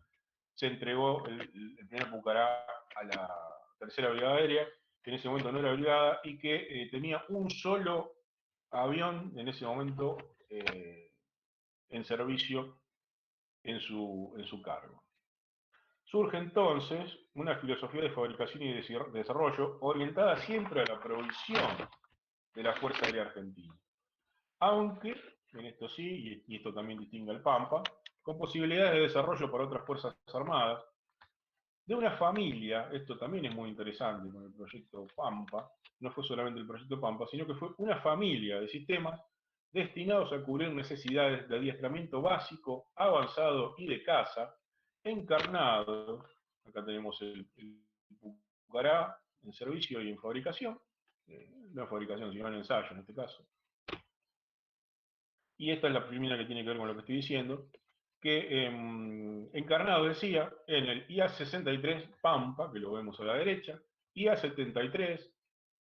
se entregó el primer Pucará a la tercera brigada aérea, que en ese momento no era brigada, y que tenía un solo avión en ese momento en servicio en su cargo. Surge entonces una filosofía de fabricación y de desarrollo orientada siempre a la provisión de la Fuerza Aérea Argentina. Aunque, en esto sí, y esto también distingue al Pampa, con posibilidades de desarrollo para otras Fuerzas Armadas, de una familia, esto también es muy interesante con el proyecto Pampa, no fue solamente el proyecto Pampa, sino que fue una familia de sistemas destinados a cubrir necesidades de adiestramiento básico, avanzado y de caza, encarnados, acá tenemos el Pucará en servicio y en fabricación, no en fabricación, sino en ensayo en este caso. Y esta es la primera que tiene que ver con lo que estoy diciendo, que encarnado decía en el IA-63 Pampa, que lo vemos a la derecha, IA-73,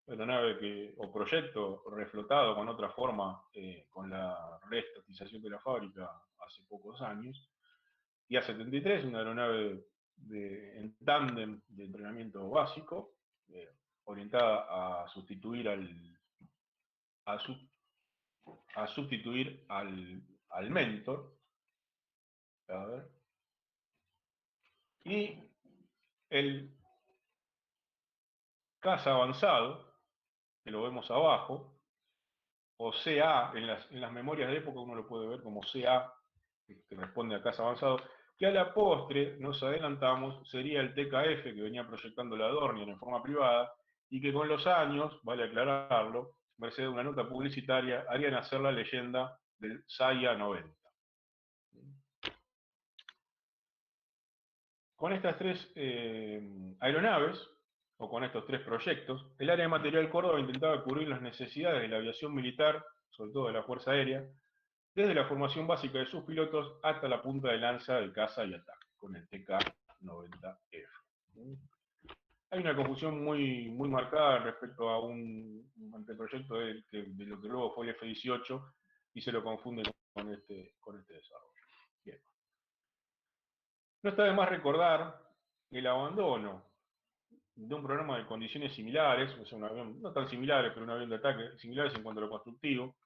aeronave o proyecto reflotado con otra forma, con la reestatización de la fábrica hace pocos años, IA-73, una aeronave en tándem de entrenamiento básico, orientada a sustituir al Mentor. A ver. Y el caza avanzado, que lo vemos abajo, o CA, en las memorias de época uno lo puede ver como CA, que responde a caza avanzado, que a la postre, nos adelantamos, sería el TKF que venía proyectando la Dornier en forma privada, y que con los años, vale aclararlo, merced a una nota publicitaria, haría nacer la leyenda del Saya 90. Con estas tres aeronaves, o con estos tres proyectos, el área de material Córdoba intentaba cubrir las necesidades de la aviación militar, sobre todo de la Fuerza Aérea, desde la formación básica de sus pilotos hasta la punta de lanza de caza y ataque, con el TK-90F. Hay una confusión muy marcada respecto a un anteproyecto de lo que luego fue el F-18 y se lo confunde con este desarrollo. Bien. No está de más recordar el abandono de un programa de condiciones similares, o sea, un avión, no tan similares, pero un avión de ataque similares en cuanto a lo constructivo,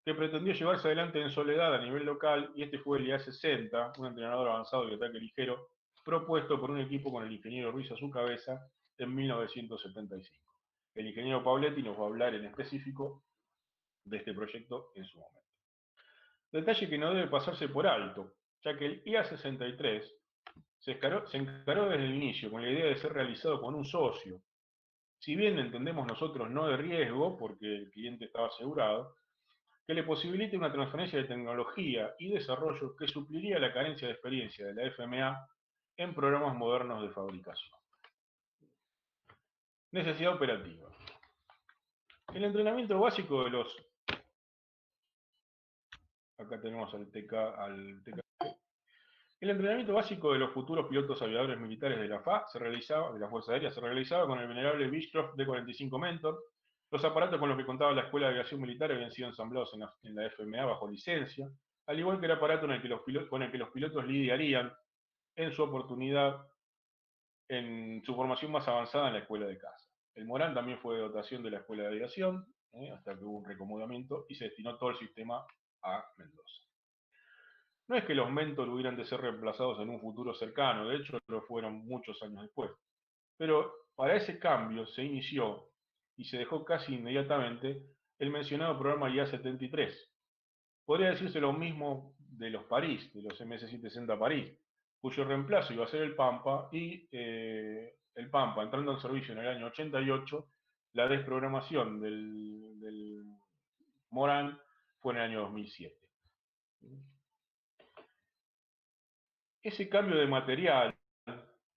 que pretendió llevarse adelante en soledad a nivel local, y este fue el IA-60, un entrenador avanzado de ataque ligero, propuesto por un equipo con el ingeniero Ruiz a su cabeza en 1975. El ingeniero Pauletti nos va a hablar en específico de este proyecto en su momento. Detalle que no debe pasarse por alto, ya que el IA-63 se encaró desde el inicio con la idea de ser realizado con un socio. Si bien entendemos nosotros no de riesgo, porque el cliente estaba asegurado, que le posibilite una transferencia de tecnología y desarrollo que supliría la carencia de experiencia de la FMA en programas modernos de fabricación. Necesidad operativa. El entrenamiento básico de los... Acá tenemos al TK. El entrenamiento básico de los futuros pilotos aviadores militares de la FA de la Fuerza Aérea, se realizaba con el venerable Beechcraft D-45 Mentor. Los aparatos con los que contaba la Escuela de Aviación Militar habían sido ensamblados en la FMA bajo licencia, al igual que el aparato con el que los pilotos lidiarían en su oportunidad, en su formación más avanzada en la Escuela de Caza. El Morán también fue de dotación de la Escuela de Aviación, hasta que hubo un recomodamiento y se destinó todo el sistema a Mendoza. No es que los Mentor hubieran de ser reemplazados en un futuro cercano, de hecho lo fueron muchos años después. Pero para ese cambio se inició y se dejó casi inmediatamente el mencionado programa IA-73. Podría decirse lo mismo de los París, de los MS-760 París, cuyo reemplazo iba a ser el Pampa, y el Pampa, entrando en servicio en el año 88, la desprogramación del Morán fue en el año 2007. Ese cambio de material,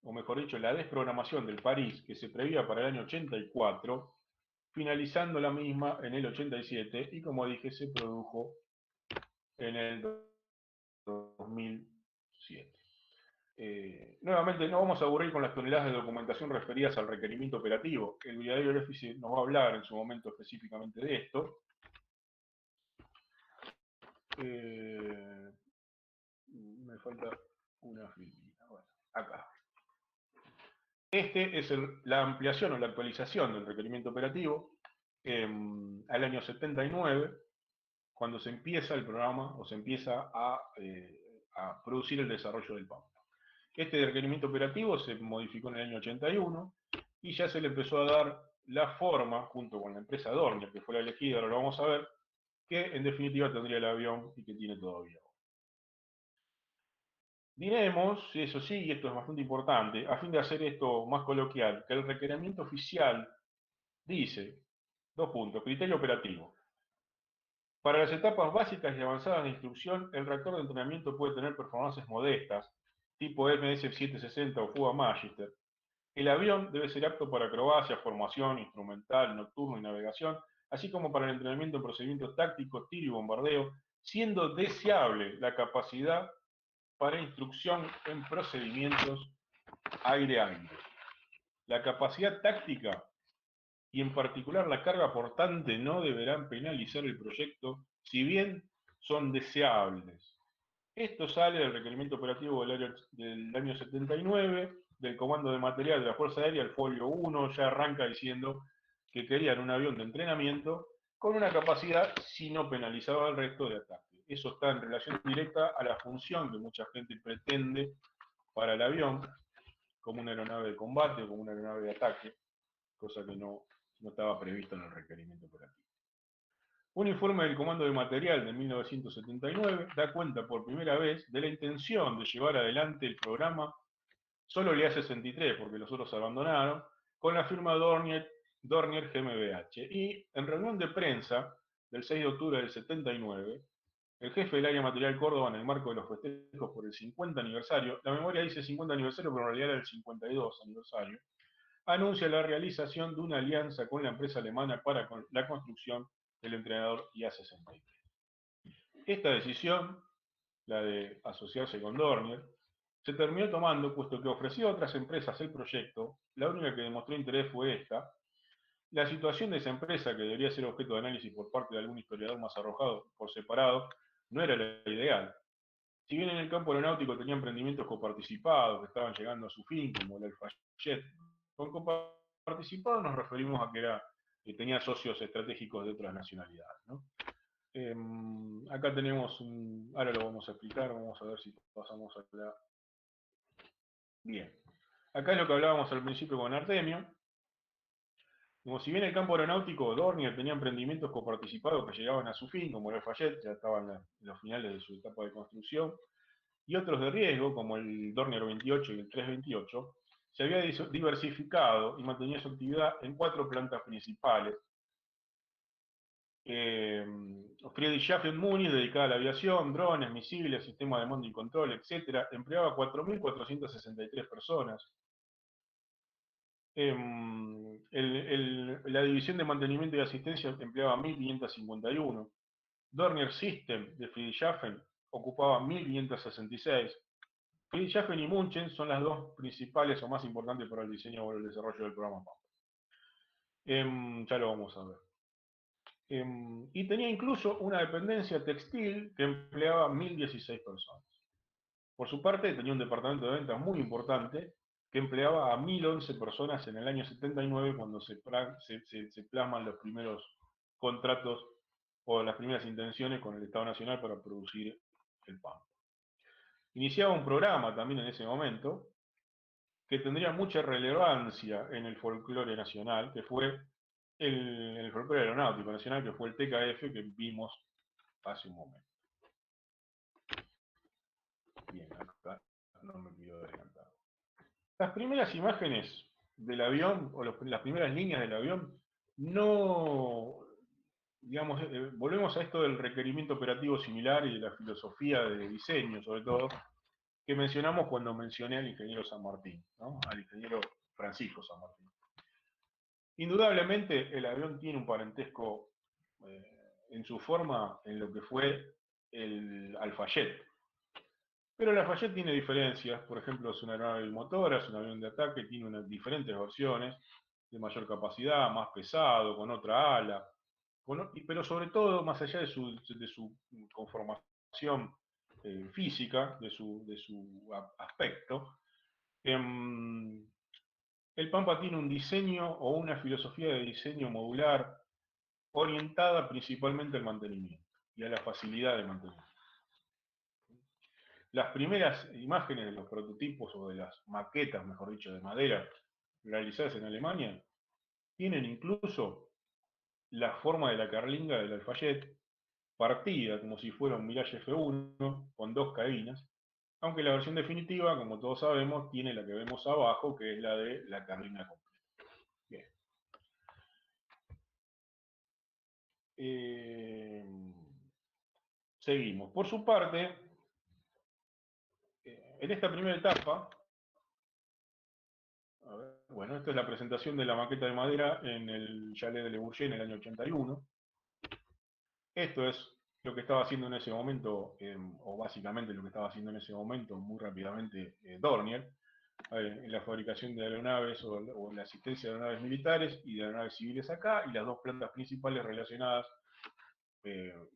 o mejor dicho, la desprogramación del París, que se preveía para el año 84, finalizando la misma en el 87, y como dije, se produjo en el 2007. Nuevamente, no vamos a aburrir con las toneladas de documentación referidas al requerimiento operativo. El brigadier Effici nos va a hablar en su momento específicamente de esto. Me falta una filita. Bueno, acá. Este es la ampliación o la actualización del requerimiento operativo al año 79, cuando se empieza el programa o se empieza a producir el desarrollo del Pampa. Este requerimiento operativo se modificó en el año 81 y ya se le empezó a dar la forma, junto con la empresa Dornier, que fue la elegida, ahora lo vamos a ver, que en definitiva tendría el avión y que tiene todavía. Diremos, y eso sí, y esto es bastante importante, a fin de hacer esto más coloquial, que el requerimiento oficial dice, dos puntos, criterio operativo. Para las etapas básicas y avanzadas de instrucción, el reactor de entrenamiento puede tener performances modestas, tipo MS-760 o Fuga Magister. El avión debe ser apto para acrobacia, formación, instrumental, nocturno y navegación, así como para el entrenamiento en procedimientos tácticos, tiro y bombardeo, siendo deseable la capacidad para instrucción en procedimientos aire-aire. La capacidad táctica y en particular la carga portante no deberán penalizar el proyecto, si bien son deseables. Esto sale del requerimiento operativo del año 79, del Comando de Material de la Fuerza Aérea, el folio 1, ya arranca diciendo que querían un avión de entrenamiento con una capacidad si no penalizaba el resto de ataque. Eso está en relación directa a la función que mucha gente pretende para el avión, como una aeronave de combate o como una aeronave de ataque, cosa que no estaba previsto en el requerimiento operativo. Un informe del Comando de Material de 1979 da cuenta por primera vez de la intención de llevar adelante el programa solo el A63, porque los otros abandonaron, con la firma Dornier GmbH. Y en reunión de prensa del 6 de octubre del 79, el jefe del área material Córdoba, en el marco de los festejos por el 50 aniversario, la memoria dice 50 aniversario, pero en realidad era el 52 aniversario, anuncia la realización de una alianza con la empresa alemana para la construcción del entrenador IA-63. Esta decisión, la de asociarse con Dornier, se terminó tomando puesto que ofreció a otras empresas el proyecto, la única que demostró interés fue esta. La situación de esa empresa, que debería ser objeto de análisis por parte de algún historiador más arrojado por separado, no era la ideal. Si bien en el campo aeronáutico tenía emprendimientos coparticipados que estaban llegando a su fin, como el Alpha-Jet, con coparticipados nos referimos a que tenía socios estratégicos de otras nacionalidades, ¿no? Acá tenemos ahora lo vamos a explicar, vamos a ver si pasamos a la... Bien. Acá es lo que hablábamos al principio con Artemio. Como si bien el campo aeronáutico, Dornier tenía emprendimientos coparticipados que llegaban a su fin, como el Alpha-Jet, ya estaban en los finales de su etapa de construcción, y otros de riesgo, como el Dornier 28 y el 328, se había diversificado y mantenía su actividad en 4 plantas principales. Friedrich Muniz, dedicada a la aviación, drones, misiles, sistemas de mando y control, etc., empleaba 4.463 personas. La división de mantenimiento y asistencia empleaba 1.551. Dornier System de Friedrichshafen ocupaba 1.566. Friedrichshafen y Munchen son las dos principales o más importantes para el diseño o el desarrollo del programa Pampa. Ya lo vamos a ver. Y tenía incluso una dependencia textil que empleaba 1.016 personas. Por su parte, tenía un departamento de ventas muy importante que empleaba a 1.011 personas en el año 79 cuando se plasman los primeros contratos o las primeras intenciones con el Estado Nacional para producir el Pampa. Iniciaba un programa también en ese momento que tendría mucha relevancia en el folclore nacional, que fue el folclore aeronáutico nacional, que fue el TKF que vimos hace un momento. Bien, acá no me quiero adelantar. Las primeras imágenes del avión, o las primeras líneas del avión, no, digamos, volvemos a esto del requerimiento operativo similar y de la filosofía de diseño, sobre todo, que mencionamos cuando mencioné al ingeniero San Martín, ¿no? Al ingeniero Francisco San Martín. Indudablemente el avión tiene un parentesco en su forma en lo que fue el Alpha-Jet. Pero el Alpha-Jet tiene diferencias, por ejemplo es una aeronave bimotora, es un avión de ataque, tiene diferentes versiones, de mayor capacidad, más pesado, con otra ala, pero sobre todo, más allá de su conformación física, de su aspecto, el Pampa tiene un diseño o una filosofía de diseño modular orientada principalmente al mantenimiento y a la facilidad de mantenimiento. las primeras imágenes de los prototipos o de las maquetas, mejor dicho, de madera realizadas en Alemania, tienen incluso la forma de la carlinga del Lafayette partida como si fuera un Mirage F1 con 2 cabinas, aunque la versión definitiva, como todos sabemos, tiene la que vemos abajo, que es la de la carlinga completa. Bien. Seguimos. Por su parte, en esta primera etapa, a ver, bueno, esta es la presentación de la maqueta de madera en el chalet de Le Bourget en el año 81. Esto es lo que estaba haciendo en ese momento, o básicamente lo que estaba haciendo en ese momento, muy rápidamente, Dornier, en la fabricación de aeronaves o en la asistencia de aeronaves militares y de aeronaves civiles acá, y las dos plantas principales relacionadas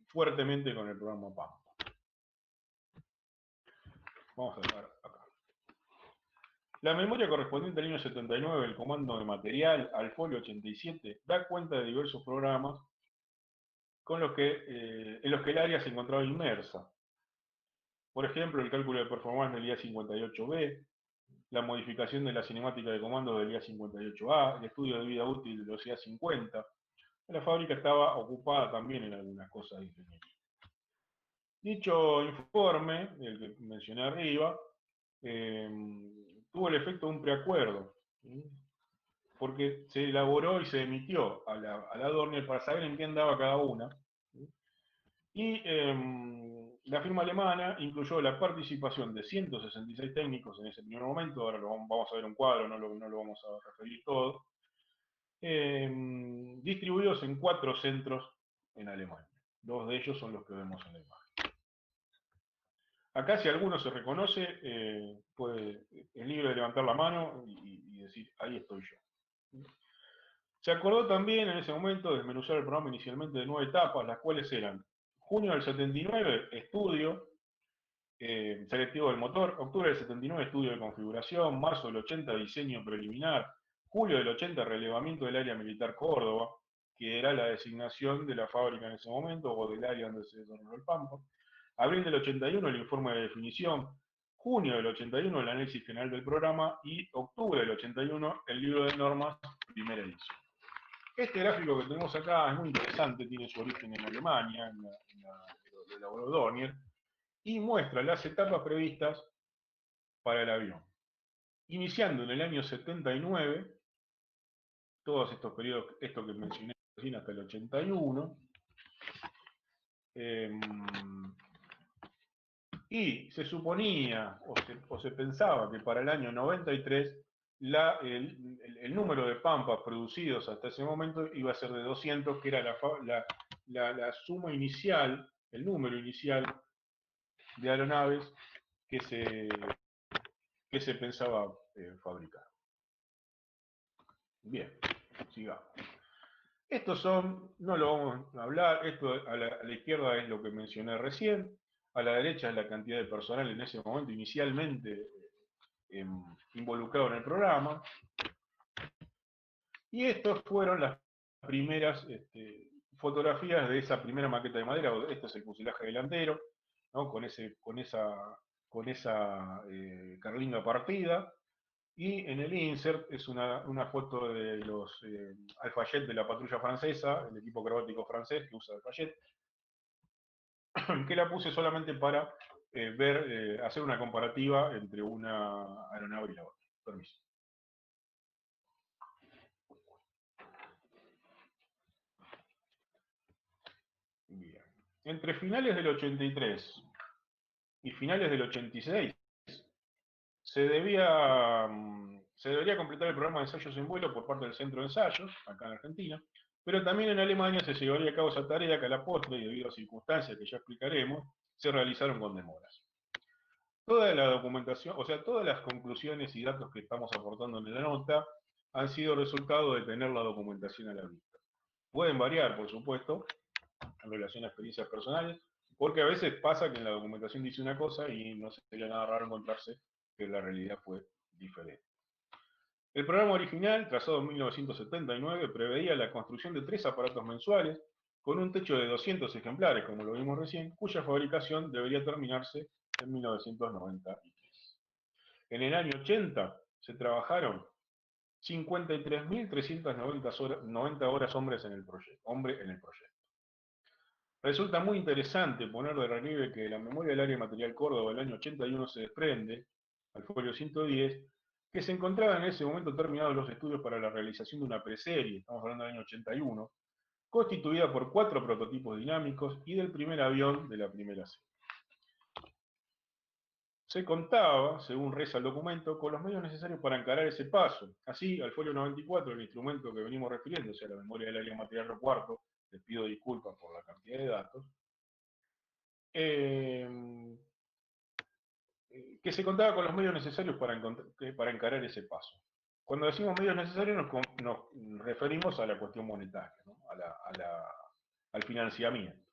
fuertemente con el programa Pampa. Vamos a dejar acá. La memoria correspondiente al año 79 del comando de material al folio 87 da cuenta de diversos programas en los que el área se encontraba inmersa. Por ejemplo, el cálculo de performance del IA-58B, la modificación de la cinemática de comando del IA-58A, el estudio de vida útil de los IA-50. La fábrica estaba ocupada también en algunas cosas de ingeniería. Dicho informe, el que mencioné arriba, tuvo el efecto de un preacuerdo, ¿sí? Porque se elaboró y se emitió a la Dornier para saber en qué andaba cada una, ¿sí? Y la firma alemana incluyó la participación de 166 técnicos en ese primer momento, ahora vamos a ver un cuadro, no lo vamos a referir todo, distribuidos en 4 centros en Alemania. 2 de ellos son los que vemos en la imagen. Acá si alguno se reconoce, es libre de levantar la mano y decir, ahí estoy yo. Se acordó también en ese momento de desmenuzar el programa inicialmente de 9 etapas, las cuales eran: junio del 79, estudio selectivo del motor; octubre del 79, estudio de configuración; marzo del 80, diseño preliminar; julio del 80, relevamiento del área militar Córdoba, que era la designación de la fábrica en ese momento, o del área donde se desarrolló el Pampa; abril del 81, el informe de definición; junio del 81, el análisis general del programa; y octubre del 81, el libro de normas, primera edición. Este gráfico que tenemos acá es muy interesante, tiene su origen en Alemania, lo elaboró Dornier, y muestra las etapas previstas para el avión. Iniciando en el año 79, todos estos periodos, esto que mencioné recién hasta el 81, y se suponía, o se pensaba que para el año 93, el número de Pampas producidos hasta ese momento iba a ser de 200, que era la suma inicial, el número inicial de aeronaves que se pensaba fabricar. Bien, sigamos. Estos son, no lo vamos a hablar, esto a la izquierda es lo que mencioné recién, a la derecha es la cantidad de personal en ese momento inicialmente involucrado en el programa, y estas fueron las primeras fotografías de esa primera maqueta de madera. Este es el fuselaje delantero, ¿no? con esa carlinga partida, y en el insert es una foto de los Alfayette de la patrulla francesa, el equipo acrobático francés que usa Alfayette, que la puse solamente para hacer una comparativa entre una aeronave y la otra. Permiso. Bien. Entre finales del 83 y finales del 86 se debería completar el programa de ensayos en vuelo por parte del Centro de Ensayos, acá en Argentina, pero también en Alemania se llevaría a cabo esa tarea que a la postre, y debido a circunstancias que ya explicaremos, se realizaron con demoras. Toda la documentación, o sea, todas las conclusiones y datos que estamos aportando en la nota han sido resultado de tener la documentación a la vista. Pueden variar, por supuesto, en relación a experiencias personales, porque a veces pasa que en la documentación dice una cosa y no sería nada raro encontrarse que la realidad fue diferente. El programa original, trazado en 1979, preveía la construcción de 3 aparatos mensuales, con un techo de 200 ejemplares, como lo vimos recién, cuya fabricación debería terminarse en 1993. En el año 80 se trabajaron 53.390 horas hombre en el proyecto. Resulta muy interesante poner de relieve que de la memoria del área material Córdoba del año 81 se desprende, al folio 110, que se encontraban en ese momento terminados los estudios para la realización de una preserie, estamos hablando del año 81, constituida por 4 prototipos dinámicos y del primer avión de la primera serie. Se contaba, según reza el documento, con los medios necesarios para encarar ese paso. Así, al folio 94, el instrumento que venimos refiriéndose a la memoria del área material recuarto, les pido disculpas por la cantidad de datos, que se contaba con los medios necesarios para encarar ese paso. Cuando decimos medios necesarios nos referimos a la cuestión monetaria, ¿no? al financiamiento.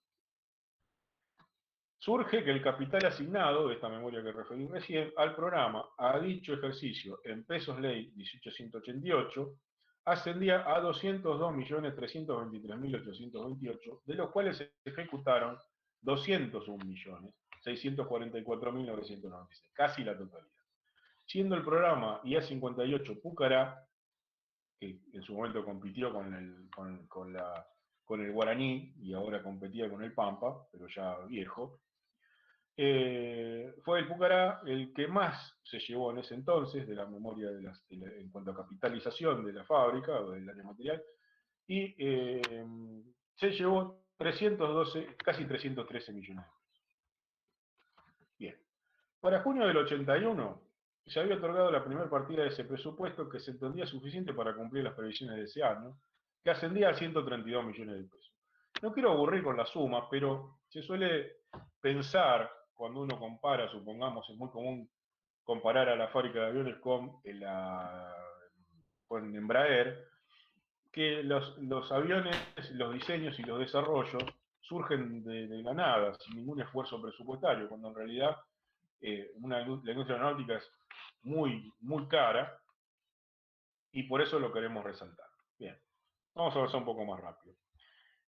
Surge que el capital asignado, de esta memoria que referí recién, al programa a dicho ejercicio en pesos ley 1888, ascendía a 202.323.828, de los cuales se ejecutaron 201.644.996, casi la totalidad. Siendo el programa IA-58 Pucará, que en su momento compitió con el Guaraní y ahora competía con el Pampa, pero ya viejo, fue el Pucará el que más se llevó en ese entonces de la memoria en cuanto a capitalización de la fábrica o del área material, y se llevó casi 313 millones de pesos. Bien, para junio del 81 se había otorgado la primera partida de ese presupuesto que se entendía suficiente para cumplir las previsiones de ese año, que ascendía a 132 millones de pesos. No quiero aburrir con la suma, pero se suele pensar, cuando uno compara, supongamos, es muy común comparar a la fábrica de aviones con Embraer, que los aviones, los diseños y los desarrollos surgen de la nada, sin ningún esfuerzo presupuestario, cuando en realidad la industria aeronáutica es muy, muy cara, y por eso lo queremos resaltar. Bien, vamos a avanzar un poco más rápido.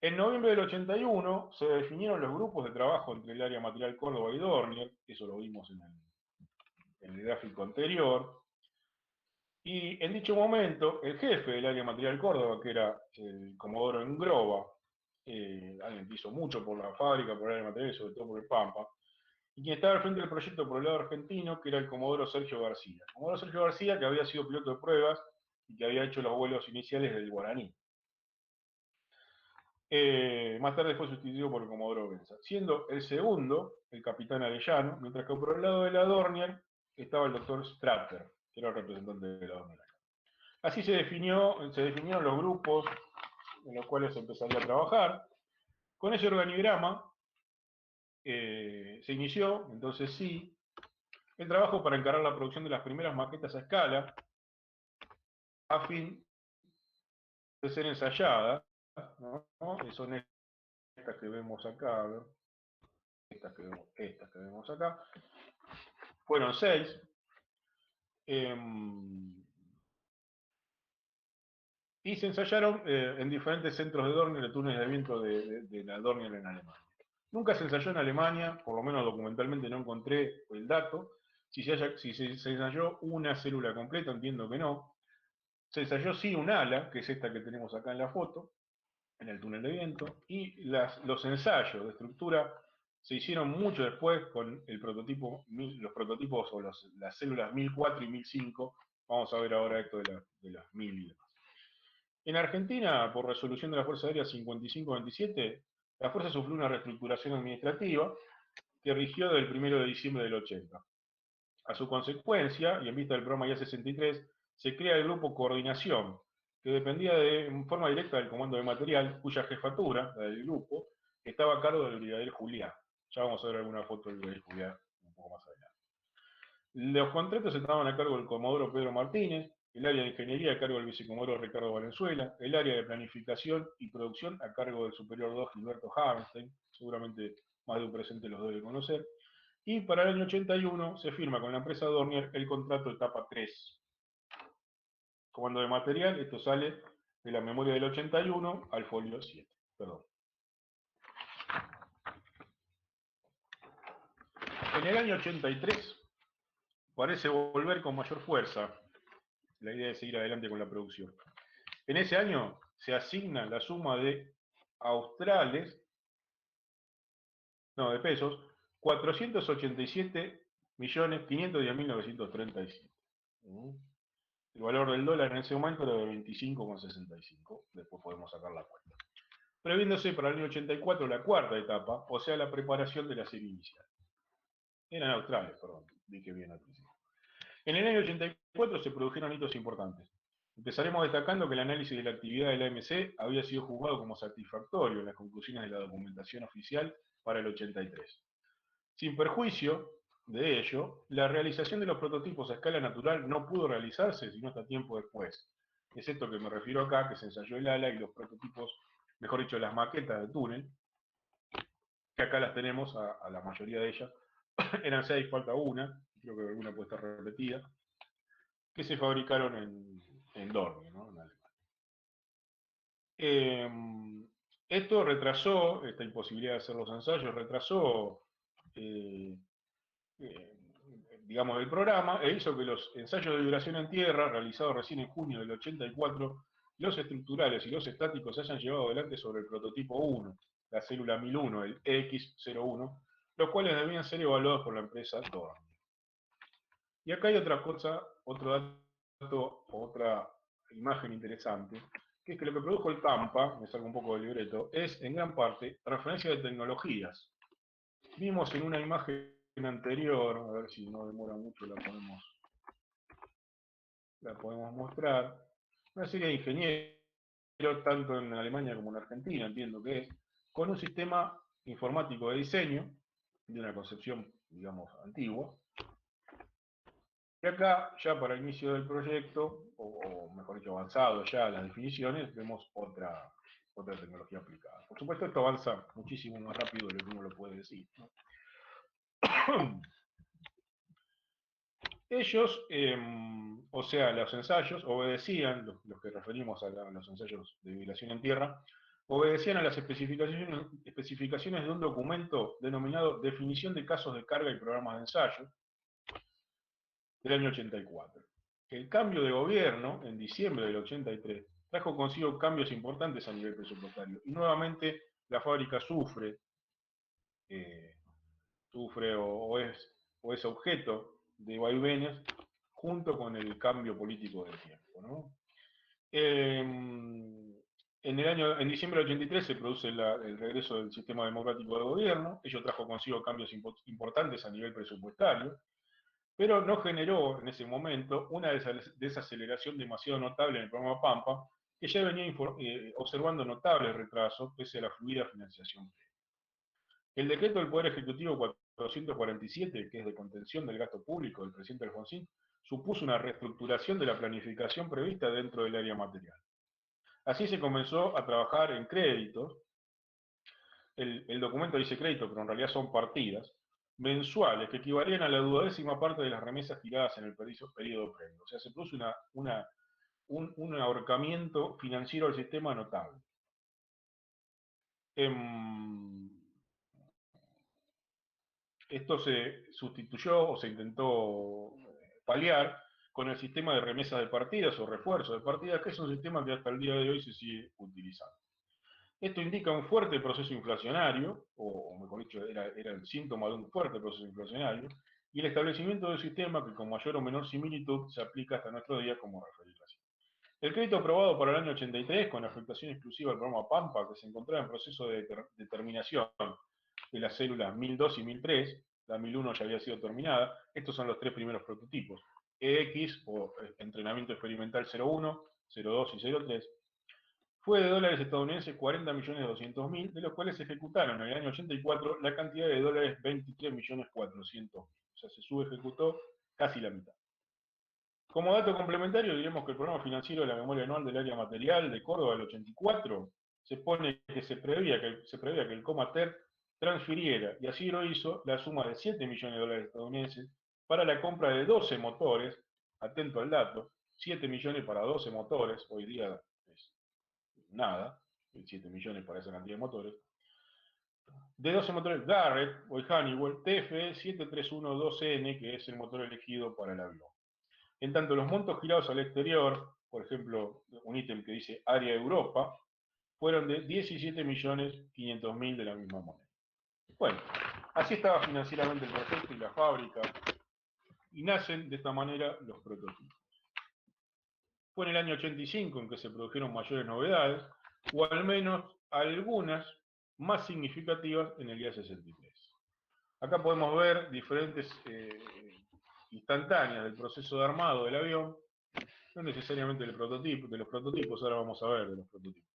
En noviembre del 81 se definieron los grupos de trabajo entre el área material Córdoba y Dornier, eso lo vimos en el gráfico anterior, y en dicho momento el jefe del área material Córdoba, que era el comodoro Engroba, alguien que hizo mucho por la fábrica, por el área material y sobre todo por el Pampa, y quien estaba al frente del proyecto por el lado argentino, que era el comodoro Sergio García. El comodoro Sergio García, que había sido piloto de pruebas y que había hecho los vuelos iniciales del Guaraní. Más tarde fue sustituido por el comodoro Benza, siendo el segundo el capitán Arellano, mientras que por el lado de la Dornier estaba el doctor Strater, que era el representante de la Dornier. Así se definieron los grupos en los cuales se empezaría a trabajar. Con ese organigrama se inició, entonces sí, el trabajo para encarar la producción de las primeras maquetas a escala, a fin de ser ensayadas, ¿no? Son estas que vemos acá, a ver, estas que vemos acá, fueron 6, y se ensayaron en diferentes centros de Dornier, de túneles de viento de la Dornier en Alemania. Nunca se ensayó en Alemania, por lo menos documentalmente no encontré el dato. Si se ensayó una célula completa, entiendo que no. Se ensayó sí un ala, que es esta que tenemos acá en la foto, en el túnel de viento, y los ensayos de estructura se hicieron mucho después con los prototipos o las células 1004 y 1005. Vamos a ver ahora esto de las 1000 y demás. En Argentina, por resolución de la Fuerza Aérea 5527, la Fuerza sufrió una reestructuración administrativa que rigió desde el 1 de diciembre del 80. A su consecuencia, y en vista del programa IA-63, se crea el Grupo Coordinación, que dependía en forma directa del Comando de Material, cuya jefatura, la del grupo, estaba a cargo del brigadier Julián. Ya vamos a ver alguna foto del brigadier Julián un poco más adelante. Los contratos estaban a cargo del comodoro Pedro Martínez, el área de ingeniería a cargo del vicecomodoro Ricardo Valenzuela, el área de planificación y producción a cargo del superior 2 Gilberto Havenstein, seguramente más de un presente los debe conocer, y para el año 81 se firma con la empresa Dornier el contrato etapa 3. Comando de material, esto sale de la memoria del 81 al folio 7. Perdón. En el año 83 parece volver con mayor fuerza la idea de seguir adelante con la producción. En ese año se asigna la suma de pesos, 487.510.937. El valor del dólar en ese momento era de 25,65. Después podemos sacar la cuenta. Previéndose para el año 84 la cuarta etapa, o sea, la preparación de la serie inicial. Eran neutrales, perdón, dije bien al principio. En el año 84 se produjeron hitos importantes. Empezaremos destacando que el análisis de la actividad del AMC había sido juzgado como satisfactorio en las conclusiones de la documentación oficial para el 83. Sin perjuicio de ello, la realización de los prototipos a escala natural no pudo realizarse sino hasta tiempo después. Es esto que me refiero acá, que se ensayó el ala y los prototipos, mejor dicho, las maquetas de túnel, que acá las tenemos, a la mayoría de ellas, eran 6, falta una, creo que alguna puede estar repetida, que se fabricaron en Dorney, ¿no? En Alemania. Esto retrasó, esta imposibilidad de hacer los ensayos, retrasó, digamos, el programa e hizo que los ensayos de vibración en tierra, realizados recién en junio del 84, los estructurales y los estáticos se hayan llevado adelante sobre el prototipo 1, la célula 1001, el EX01, los cuales debían ser evaluados por la empresa Dorney. Y acá hay otra cosa, otro dato, otra imagen interesante, que es que lo que produjo el Pampa, me salgo un poco del libreto, es en gran parte referencia de tecnologías. Vimos en una imagen anterior, a ver si no demora mucho, la podemos mostrar, una serie de ingenieros, tanto en Alemania como en Argentina, entiendo que es, con un sistema informático de diseño, de una concepción, digamos, antigua. Y acá, ya para el inicio del proyecto, o mejor dicho, avanzado ya las definiciones, vemos otra tecnología aplicada. Por supuesto, esto avanza muchísimo más rápido de lo que uno lo puede decir, ¿no? Ellos, o sea, los ensayos obedecían, los que referimos a los ensayos de vibración en tierra, obedecían a las especificaciones de un documento denominado Definición de casos de carga y programas de ensayo, del año 84. El cambio de gobierno, en diciembre del 83, trajo consigo cambios importantes a nivel presupuestario, y nuevamente la fábrica sufre o es objeto de vaivenes junto con el cambio político del tiempo, ¿no? En diciembre del 83 se produce el regreso del sistema democrático de gobierno. Ello trajo consigo cambios importantes a nivel presupuestario, pero no generó en ese momento una desaceleración demasiado notable en el programa Pampa, que ya venía observando notables retrasos pese a la fluida financiación. El decreto del Poder Ejecutivo 447, que es de contención del gasto público del presidente Alfonsín, supuso una reestructuración de la planificación prevista dentro del área material. Así se comenzó a trabajar en créditos, el documento dice crédito, pero en realidad son partidas, mensuales, que equivalían a la 12ª parte de las remesas tiradas en el periodo previo. O sea, se produce un ahorcamiento financiero del sistema notable. Esto se sustituyó o se intentó paliar con el sistema de remesas de partidas o refuerzo de partidas, que es un sistema que hasta el día de hoy se sigue utilizando. Esto indica un fuerte proceso inflacionario, o mejor dicho, era el síntoma de un fuerte proceso inflacionario, y el establecimiento de un sistema que con mayor o menor similitud se aplica hasta nuestro día, como referí recién. El crédito aprobado para el año 83, con afectación exclusiva al programa Pampa, que se encontraba en proceso de determinación de las células 1002 y 1003, la 1001 ya había sido terminada, estos son los 3 primeros prototipos, EX, o Entrenamiento Experimental 01, 02 y 03, fue de dólares estadounidenses 40.200.000, de los cuales se ejecutaron en el año 84 la cantidad de dólares 23.400.000. O sea, se subejecutó casi la mitad. Como dato complementario, diremos que el programa financiero de la memoria anual del área material de Córdoba del 84 se preveía que el Comater transfiriera, y así lo hizo, la suma de 7 millones de dólares estadounidenses para la compra de 12 motores, atento al dato, 7 millones para 12 motores, hoy día es nada, 7 millones para esa cantidad de motores, de 12 motores Garrett o el Honeywell TFE 7312N, que es el motor elegido para el avión. En tanto, los montos girados al exterior, por ejemplo, un ítem que dice Área Europa, fueron de 17.500.000 de la misma moneda. Bueno, así estaba financieramente el proyecto y la fábrica, y nacen de esta manera los prototipos. Fue en el año 85 en que se produjeron mayores novedades, o al menos algunas más significativas en el día 63. Acá podemos ver diferentes instantáneas del proceso de armado del avión, no necesariamente del prototipo, de los prototipos, ahora vamos a ver de los prototipos.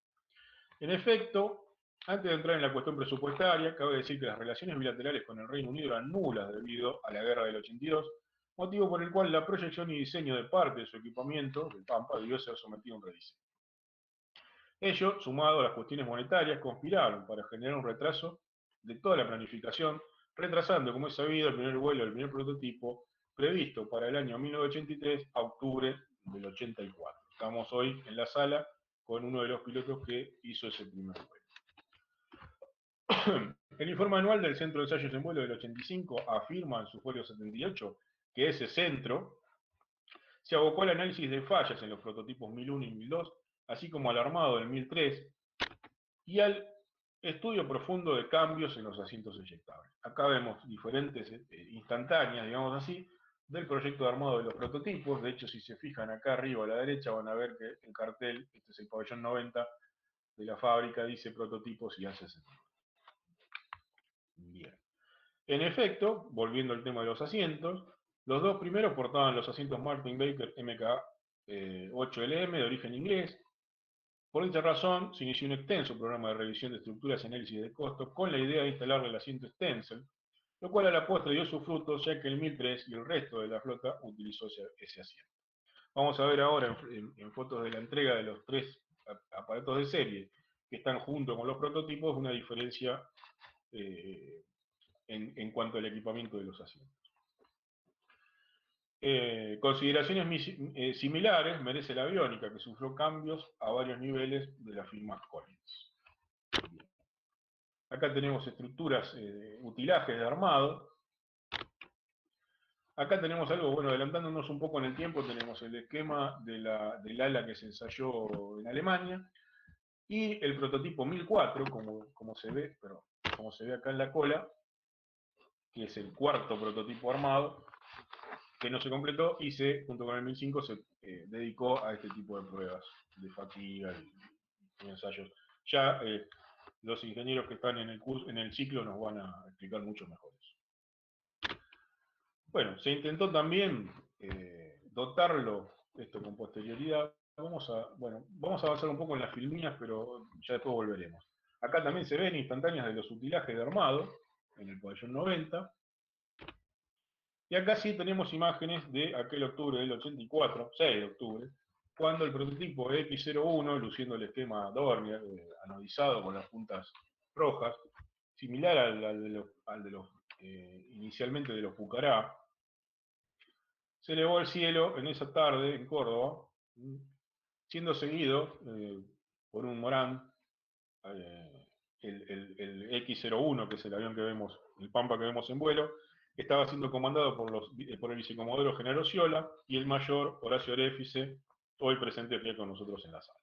En efecto, antes de entrar en la cuestión presupuestaria, cabe decir que las relaciones bilaterales con el Reino Unido eran nulas debido a la guerra del 82, motivo por el cual la proyección y diseño de parte de su equipamiento, del Pampa, debió ser sometido a un rediseño. Ello, sumado a las cuestiones monetarias, conspiraron para generar un retraso de toda la planificación, retrasando, como es sabido, el primer vuelo del primer prototipo, previsto para el año 1983 a octubre del 84. Estamos hoy en la sala con uno de los pilotos que hizo ese primer vuelo. El informe anual del Centro de Ensayos en Vuelo del 85 afirma en su folio 78 que ese centro se abocó al análisis de fallas en los prototipos 1001 y 1002, así como al armado del 1003, y al estudio profundo de cambios en los asientos eyectables. Acá vemos diferentes instantáneas, digamos así, del proyecto de armado de los prototipos. De hecho, si se fijan acá arriba a la derecha, van a ver que el cartel, este es el pabellón 90 de la fábrica, dice prototipos y hace sentido. Bien. En efecto, volviendo al tema de los asientos, los dos primeros portaban los asientos Martin Baker MK8LM de origen inglés. Por esta razón, se inició un extenso programa de revisión de estructuras y análisis de costos con la idea de instalarle el asiento Stencil, lo cual a la postre dio sus frutos, ya que el 1003 y el resto de la flota utilizó ese asiento. Vamos a ver ahora en fotos de la entrega de los tres aparatos de serie que están junto con los prototipos una diferencia en cuanto al equipamiento de los asientos. Consideraciones similares merece la aviónica, que sufrió cambios a varios niveles de la firma Collins. Bien. Acá tenemos estructuras, utilajes de armado. Acá tenemos algo, bueno, adelantándonos un poco en el tiempo, tenemos el esquema del ala que se ensayó en Alemania, y el prototipo 1004, como se ve acá en la cola, que es el cuarto prototipo armado, que no se completó y junto con el 1005 se dedicó a este tipo de pruebas de fatiga y ensayos. Ya los ingenieros que están en el curso, en el ciclo, nos van a explicar mucho mejor eso. Bueno, se intentó también dotarlo, esto con posterioridad. Vamos a avanzar un poco en las filminas, pero ya después volveremos. Acá también se ven instantáneas de los utilajes de armado, en el pabellón 90. Y acá sí tenemos imágenes de aquel octubre del 84, 6 de octubre, cuando el prototipo X01, luciendo el esquema Dornier, anodizado con las puntas rojas, similar al de los inicialmente de los Pucará, se elevó al cielo en esa tarde en Córdoba, siendo seguido por un Morán, el X01, que es el avión que vemos, el Pampa que vemos en vuelo, estaba siendo comandado por el vicecomodoro Genaro Scioli y el mayor Horacio Arefice, hoy presente aquí con nosotros en la sala.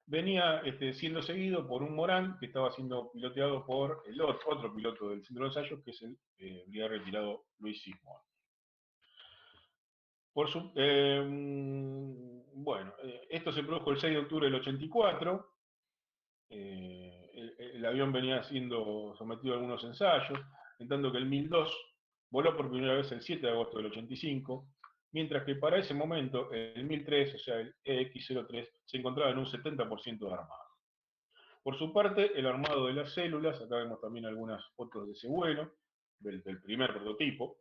Venía siendo seguido por un Morán que estaba siendo piloteado por el otro piloto del centro de ensayos, que es el brigadier retirado Luis Sismondi. Esto se produjo el 6 de octubre del 84. El avión venía siendo sometido a algunos ensayos, en tanto que el 1002 voló por primera vez el 7 de agosto del 85, mientras que para ese momento el 1003, o sea el EX03, se encontraba en un 70% de armado. Por su parte, el armado de las células, acá vemos también algunas fotos de ese vuelo, del primer prototipo.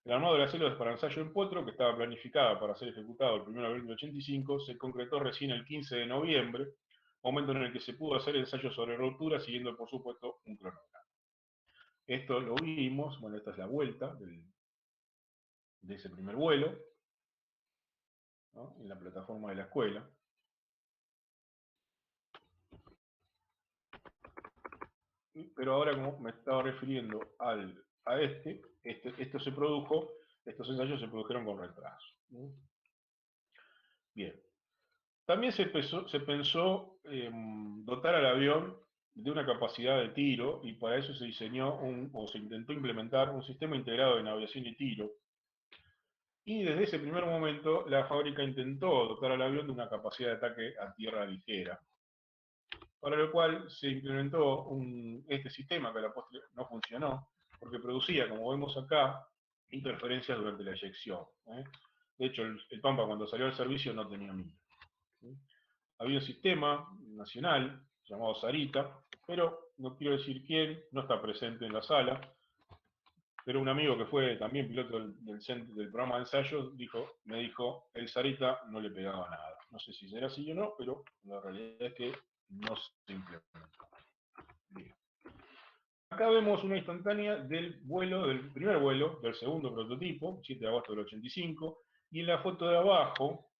El armado de las células para ensayo en Potro, que estaba planificada para ser ejecutado el 1 de abril del 85, se concretó recién el 15 de noviembre, momento en el que se pudo hacer ensayos sobre rotura, siguiendo por supuesto un cronograma. Esto lo vimos, bueno, esta es la vuelta de ese primer vuelo, ¿no?, en la plataforma de la escuela. pero ahora como me estaba refiriendo a esto se produjo, estos ensayos se produjeron con retraso. Bien. También se pensó dotar al avión de una capacidad de tiro, y para eso se diseñó o se intentó implementar un sistema integrado de navegación y tiro. Y desde ese primer momento la fábrica intentó dotar al avión de una capacidad de ataque a tierra ligera, para lo cual se implementó este sistema que a la postre no funcionó, porque producía, como vemos acá, interferencias durante la eyección. De hecho, el Pampa cuando salió al servicio no tenía mira. Había un sistema nacional llamado Sarita, pero no quiero decir quién, no está presente en la sala, pero un amigo que fue también piloto del programa de ensayos me dijo, el Sarita no le pegaba nada. No sé si será así o no, pero la realidad es que no se implementó. Bien. Acá vemos una instantánea del primer vuelo, del segundo prototipo, 7 de agosto del 85, y en la foto de abajo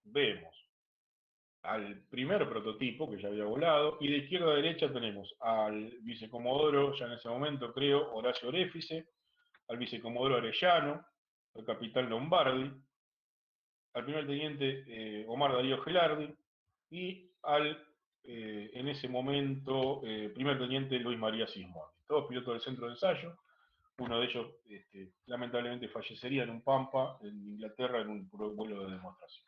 vemos al primer prototipo que ya había volado, y de izquierda a derecha tenemos al vicecomodoro, ya en ese momento creo, Horacio Orefice, al vicecomodoro Arellano, al capitán Lombardi, al primer teniente Omar Darío Gelardi, y en ese momento, primer teniente Luis María Sismondi, todos pilotos del centro de ensayo. Uno de ellos lamentablemente fallecería en un Pampa, en Inglaterra, en un vuelo de demostración.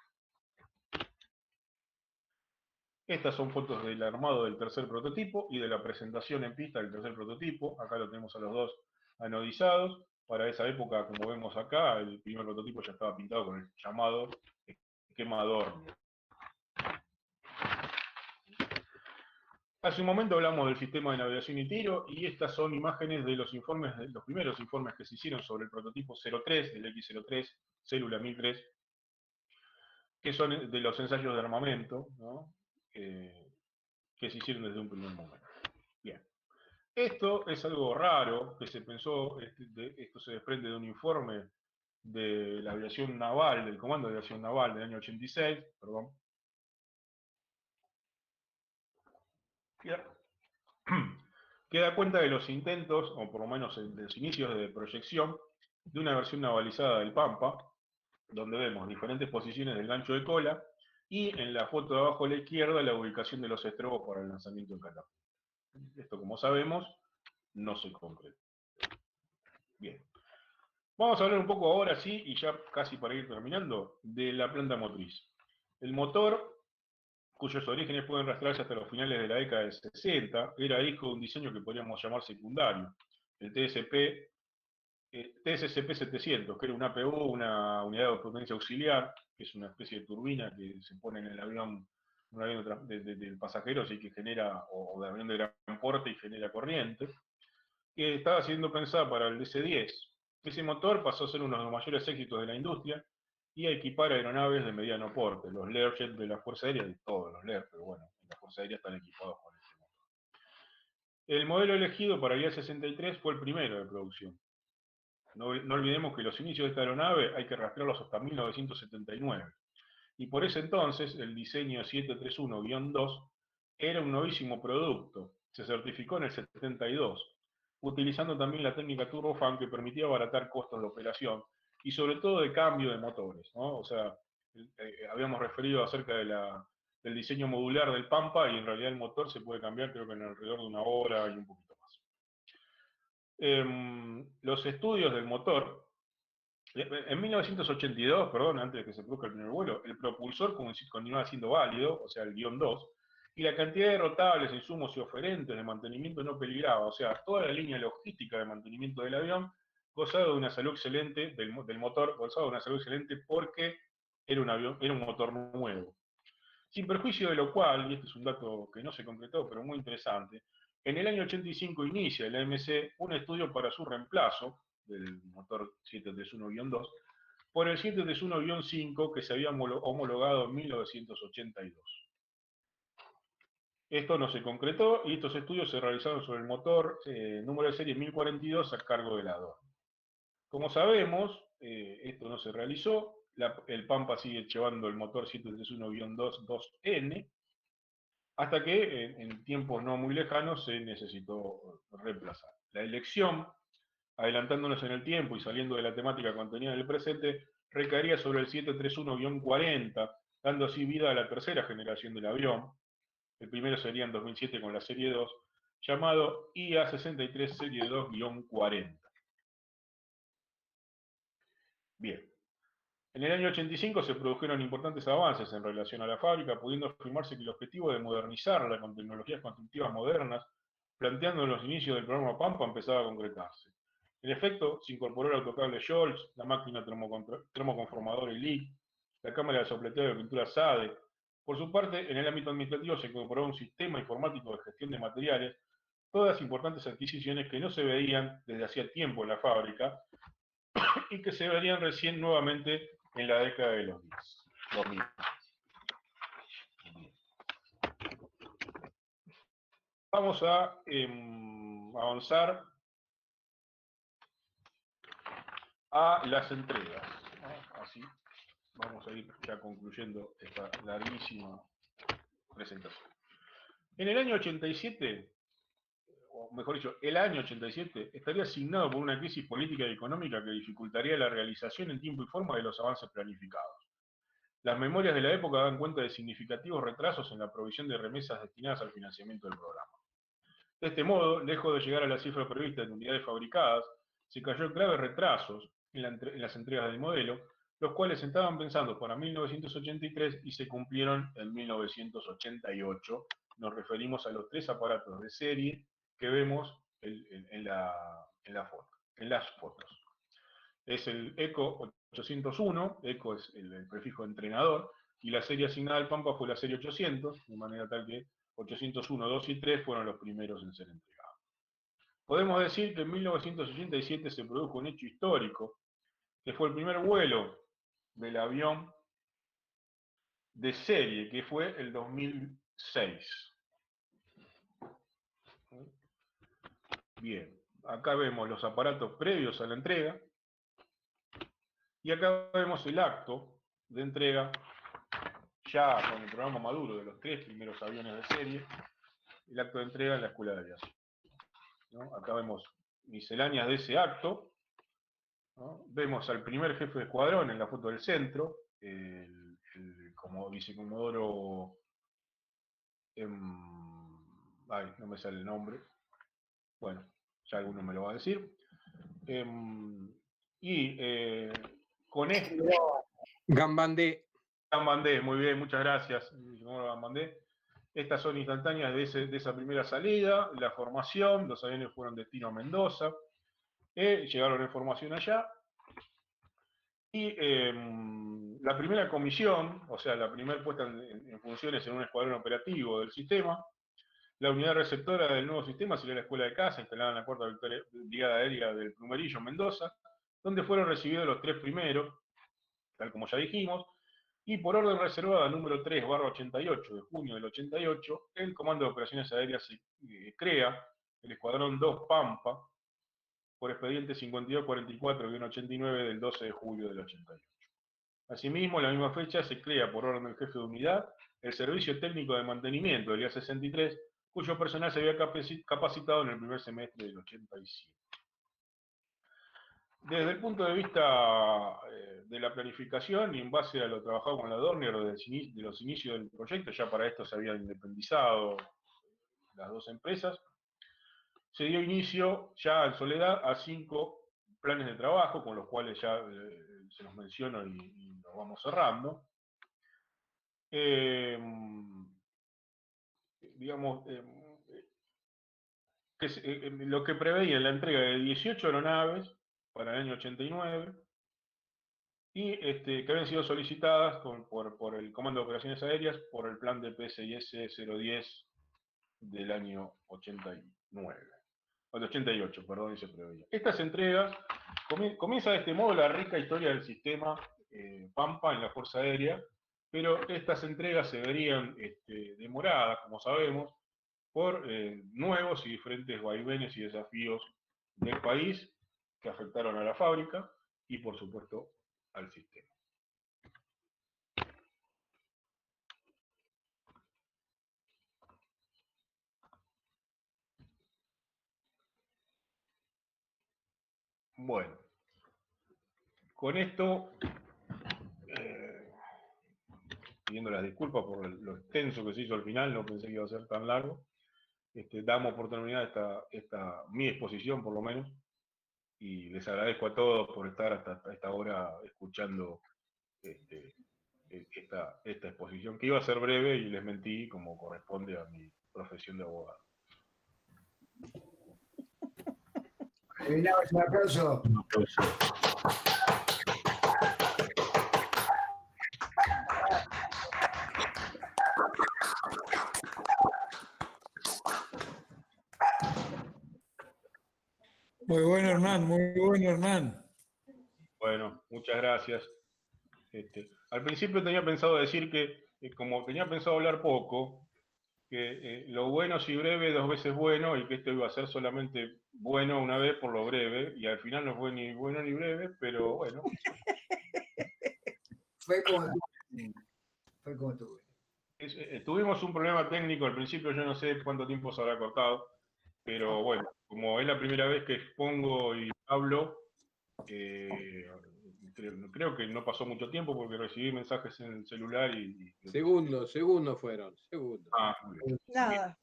Estas son fotos del armado del tercer prototipo y de la presentación en pista del tercer prototipo. Acá lo tenemos a los dos anodizados. Para esa época, como vemos acá, el primer prototipo ya estaba pintado con el llamado esquema Dornier. Hace un momento hablamos del sistema de navegación y tiro, y estas son imágenes de los primeros informes que se hicieron sobre el prototipo 03, del X03, célula 1003, que son de los ensayos de armamento, ¿no? Que se hicieron desde un primer momento. Bien. Esto es algo raro que se pensó, esto se desprende de un informe de la aviación naval, del Comando de Aviación Naval del año 86, perdón. Que da cuenta de los intentos, o por lo menos de los inicios de proyección, de una versión navalizada del Pampa, donde vemos diferentes posiciones del gancho de cola, y en la foto de abajo a la izquierda la ubicación de los estrobos para el lanzamiento de catapulta. Esto, como sabemos, no se concretó. Bien. Vamos a hablar un poco ahora sí, y ya casi para ir terminando, de la planta motriz. El motor, cuyos orígenes pueden rastrearse hasta los finales de la década del 60, era hijo de un diseño que podríamos llamar secundario, el TSCP 700, que era un APU, una unidad de potencia auxiliar, que es una especie de turbina que se pone en el avión, un avión de pasajeros y que genera, o de avión de gran porte y genera corriente, que estaba siendo pensada para el DC-10. Ese motor pasó a ser uno de los mayores éxitos de la industria y a equipar aeronaves de mediano porte, los Learjet de la Fuerza Aérea, de todos los Lear, pero bueno, en la Fuerza Aérea están equipados con este motor. El modelo elegido para el IA-63 fue el primero de producción. No olvidemos que los inicios de esta aeronave hay que rastrearlos hasta 1979. Y por ese entonces, el diseño 731-2 era un novísimo producto. Se certificó en el 72, utilizando también la técnica turbofan que permitía abaratar costos de operación y sobre todo de cambio de motores, ¿no? O sea, habíamos referido acerca del diseño modular del Pampa, y en realidad el motor se puede cambiar creo que en alrededor de una hora y un poquito más. Los estudios del motor, en 1982, perdón, antes de que se produzca el primer vuelo, el propulsor continuaba siendo válido, o sea, el guión 2, y la cantidad de rotables, insumos y oferentes de mantenimiento no peligraba, o sea, toda la línea logística de mantenimiento del avión gozaba de una salud excelente, del motor gozaba de una salud excelente porque era un motor nuevo. Sin perjuicio de lo cual, y este es un dato que no se concretó, pero muy interesante, en el año 85 inicia la AMC un estudio para su reemplazo del motor 731-2 por el 731-5 que se había homologado en 1982. Esto no se concretó y estos estudios se realizaron sobre el motor número de serie 1042 a cargo de la ADOR. Como sabemos, esto no se realizó. El Pampa sigue llevando el motor 731-2 2N, hasta que en tiempos no muy lejanos se necesitó reemplazar. La elección, adelantándonos en el tiempo y saliendo de la temática contenida en el presente, recaería sobre el 731-40, dando así vida a la tercera generación del avión. El primero sería en 2007 con la serie 2, llamado IA-63 serie 2-40. Bien. En el año 85 se produjeron importantes avances en relación a la fábrica, pudiendo afirmarse que el objetivo de modernizarla con tecnologías constructivas modernas, planteando en los inicios del programa Pampa, empezaba a concretarse. En efecto, se incorporó el autocable Scholz, la máquina termoconformadora LIC, la cámara de sopleteo de pintura SADE. Por su parte, en el ámbito administrativo se incorporó un sistema informático de gestión de materiales, todas importantes adquisiciones que no se veían desde hacía tiempo en la fábrica y que se verían recién nuevamente en la década de los 2000. Vamos a avanzar a las entregas, ¿no? Así vamos a ir ya concluyendo esta larguísima presentación. En el año 87, o mejor dicho, el año 87, estaría asignado por una crisis política y económica que dificultaría la realización en tiempo y forma de los avances planificados. Las memorias de la época dan cuenta de significativos retrasos en la provisión de remesas destinadas al financiamiento del programa. De este modo, lejos de llegar a la cifra prevista en unidades fabricadas, se cayó en graves retrasos en las entregas del modelo, los cuales se estaban pensando para 1983 y se cumplieron en 1988. Nos referimos a los 3 aparatos de serie que vemos en las fotos. Es el ECO 801, ECO es el prefijo entrenador, y la serie asignada al Pampa fue la serie 800, de manera tal que 801, 2 y 3 fueron los primeros en ser entregados. Podemos decir que en 1987 se produjo un hecho histórico, que fue el primer vuelo del avión de serie, que fue el 2006. Bien, acá vemos los aparatos previos a la entrega, y acá vemos el acto de entrega, ya con el programa maduro de los 3 primeros aviones de serie, el acto de entrega en la Escuela de Aviación, ¿no? Acá vemos misceláneas de ese acto, ¿no? Vemos al primer jefe de escuadrón en la foto del centro, como vicecomodoro, ay, no me sale el nombre, bueno, ya alguno me lo va a decir, con esto... Gambandé. Gambandé, muy bien, muchas gracias, Gambandé. Estas son instantáneas de esa primera salida, la formación, los aviones fueron destino a Mendoza, llegaron en formación allá, y la primera comisión, o sea, la primera puesta en funciones en un escuadrón operativo del sistema, la unidad receptora del nuevo sistema sería la Escuela de Caza, instalada en la 4ª Brigada Aérea del Plumerillo, Mendoza, donde fueron recibidos los 3 primeros, tal como ya dijimos, y por orden reservada número 3/88 de junio del 88, el Comando de Operaciones Aéreas se crea el Escuadrón 2 Pampa, por expediente 5244-89 del 12 de julio del 88. Asimismo, en la misma fecha se crea por orden del jefe de unidad el Servicio Técnico de Mantenimiento del IA-63, cuyo personal se había capacitado en el primer semestre del 87. Desde el punto de vista de la planificación y en base a lo trabajado con la Dornier de los inicios del proyecto, ya para esto se habían independizado las 2 empresas, se dio inicio ya en soledad a 5 planes de trabajo, con los cuales ya se los menciono y los vamos cerrando. Lo que preveía la entrega de 18 aeronaves para el año 89, y que habían sido solicitadas por el Comando de Operaciones Aéreas por el plan de PSIS 010 del año 88, perdón, y se preveía. Estas entregas, comienza de este modo la rica historia del sistema Pampa en la Fuerza Aérea, pero estas entregas se verían demoradas, como sabemos, por nuevos y diferentes vaivenes y desafíos del país que afectaron a la fábrica y, por supuesto, al sistema. Bueno, con esto, pidiendo las disculpas por lo extenso que se hizo al final, no pensé que iba a ser tan largo. Damos oportunidad a mi exposición, por lo menos, y les agradezco a todos por estar hasta esta hora escuchando esta exposición, que iba a ser breve y les mentí como corresponde a mi profesión de abogado. Terminamos un aplauso. Muy bueno, Hernán, muy bueno, Hernán. Bueno, muchas gracias. Al principio tenía pensado decir que, como tenía pensado hablar poco, que lo bueno si breve 2 veces bueno, y que esto iba a ser solamente bueno una vez por lo breve, y al final no fue ni bueno ni breve, pero bueno. Fue como tú. Tuvimos un problema técnico al principio, yo no sé cuánto tiempo se habrá cortado, pero bueno, como es la primera vez que expongo y hablo, creo que no pasó mucho tiempo porque recibí mensajes en el celular y Segundos fueron, segundos. muy bien. Nada.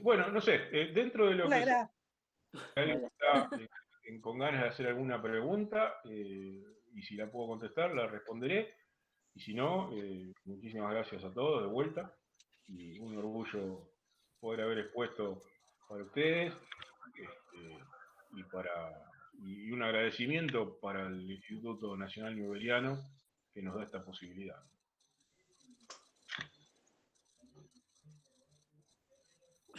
Bueno, no sé, dentro de lo Hola, que Gra. alguien está con ganas de hacer alguna pregunta, y si la puedo contestar, la responderé. Y si no, muchísimas gracias a todos de vuelta. Y un orgullo poder haber expuesto para ustedes. Y un agradecimiento para el Instituto Nacional Newberiano que nos da esta posibilidad.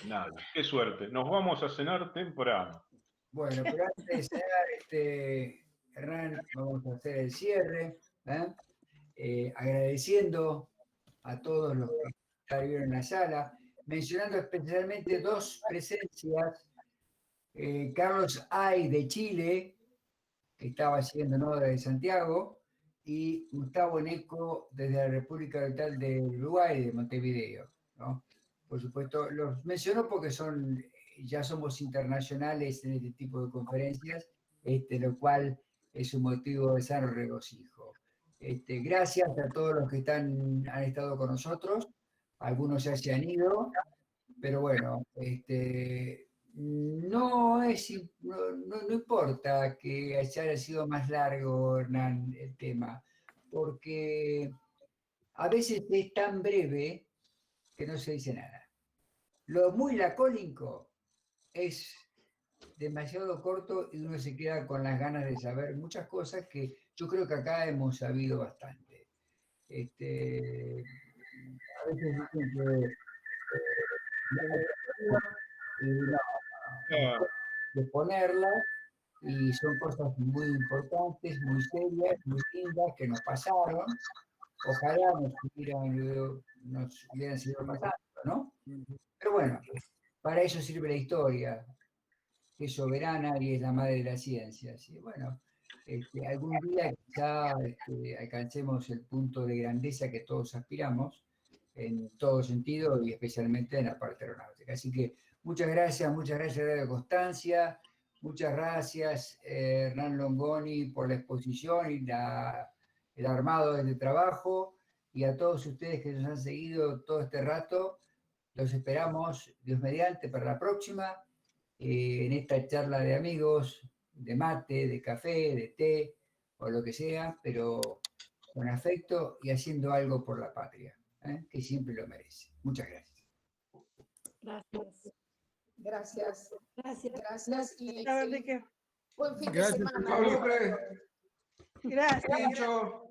Nada, qué suerte. Nos vamos a cenar temprano. Bueno, pero antes de cenar, Hernán, vamos a hacer el cierre, agradeciendo a todos los que estuvieron en la sala, mencionando especialmente 2 presencias. Carlos Ay de Chile, que estaba haciendo Noda de Santiago, y Gustavo Neco desde la República Oriental del Uruguay, de Montevideo, ¿no? Por supuesto, los menciono porque ya somos internacionales en este tipo de conferencias, lo cual es un motivo de sano regocijo. Gracias a todos los que han estado con nosotros, algunos ya se han ido, pero bueno, no importa que haya sido más largo, Hernán, el tema, porque a veces es tan breve que no se dice nada. Lo muy lacónico es demasiado corto y uno se queda con las ganas de saber muchas cosas que yo creo que acá hemos sabido bastante. A veces dicen que de ponerlas, y son cosas muy importantes, muy serias, muy lindas que nos pasaron. Ojalá nos hubieran sido pasando, ¿no? Pero bueno, para eso sirve la historia, que es soberana y es la madre de las ciencias. Y bueno, algún día quizá alcancemos el punto de grandeza que todos aspiramos, en todo sentido y especialmente en la parte aeronáutica. Así que muchas gracias Radio Constancia, muchas gracias Hernán Longoni por la exposición y el armado de este trabajo, y a todos ustedes que nos han seguido todo este rato. Los esperamos, Dios mediante, para la próxima, en esta charla de amigos, de mate, de café, de té, o lo que sea, pero con afecto y haciendo algo por la patria, que siempre lo merece. Muchas gracias. Gracias. Gracias. Gracias y A ver de qué. buen fin de Gracias, semana. Pablo. Gracias. Mucho.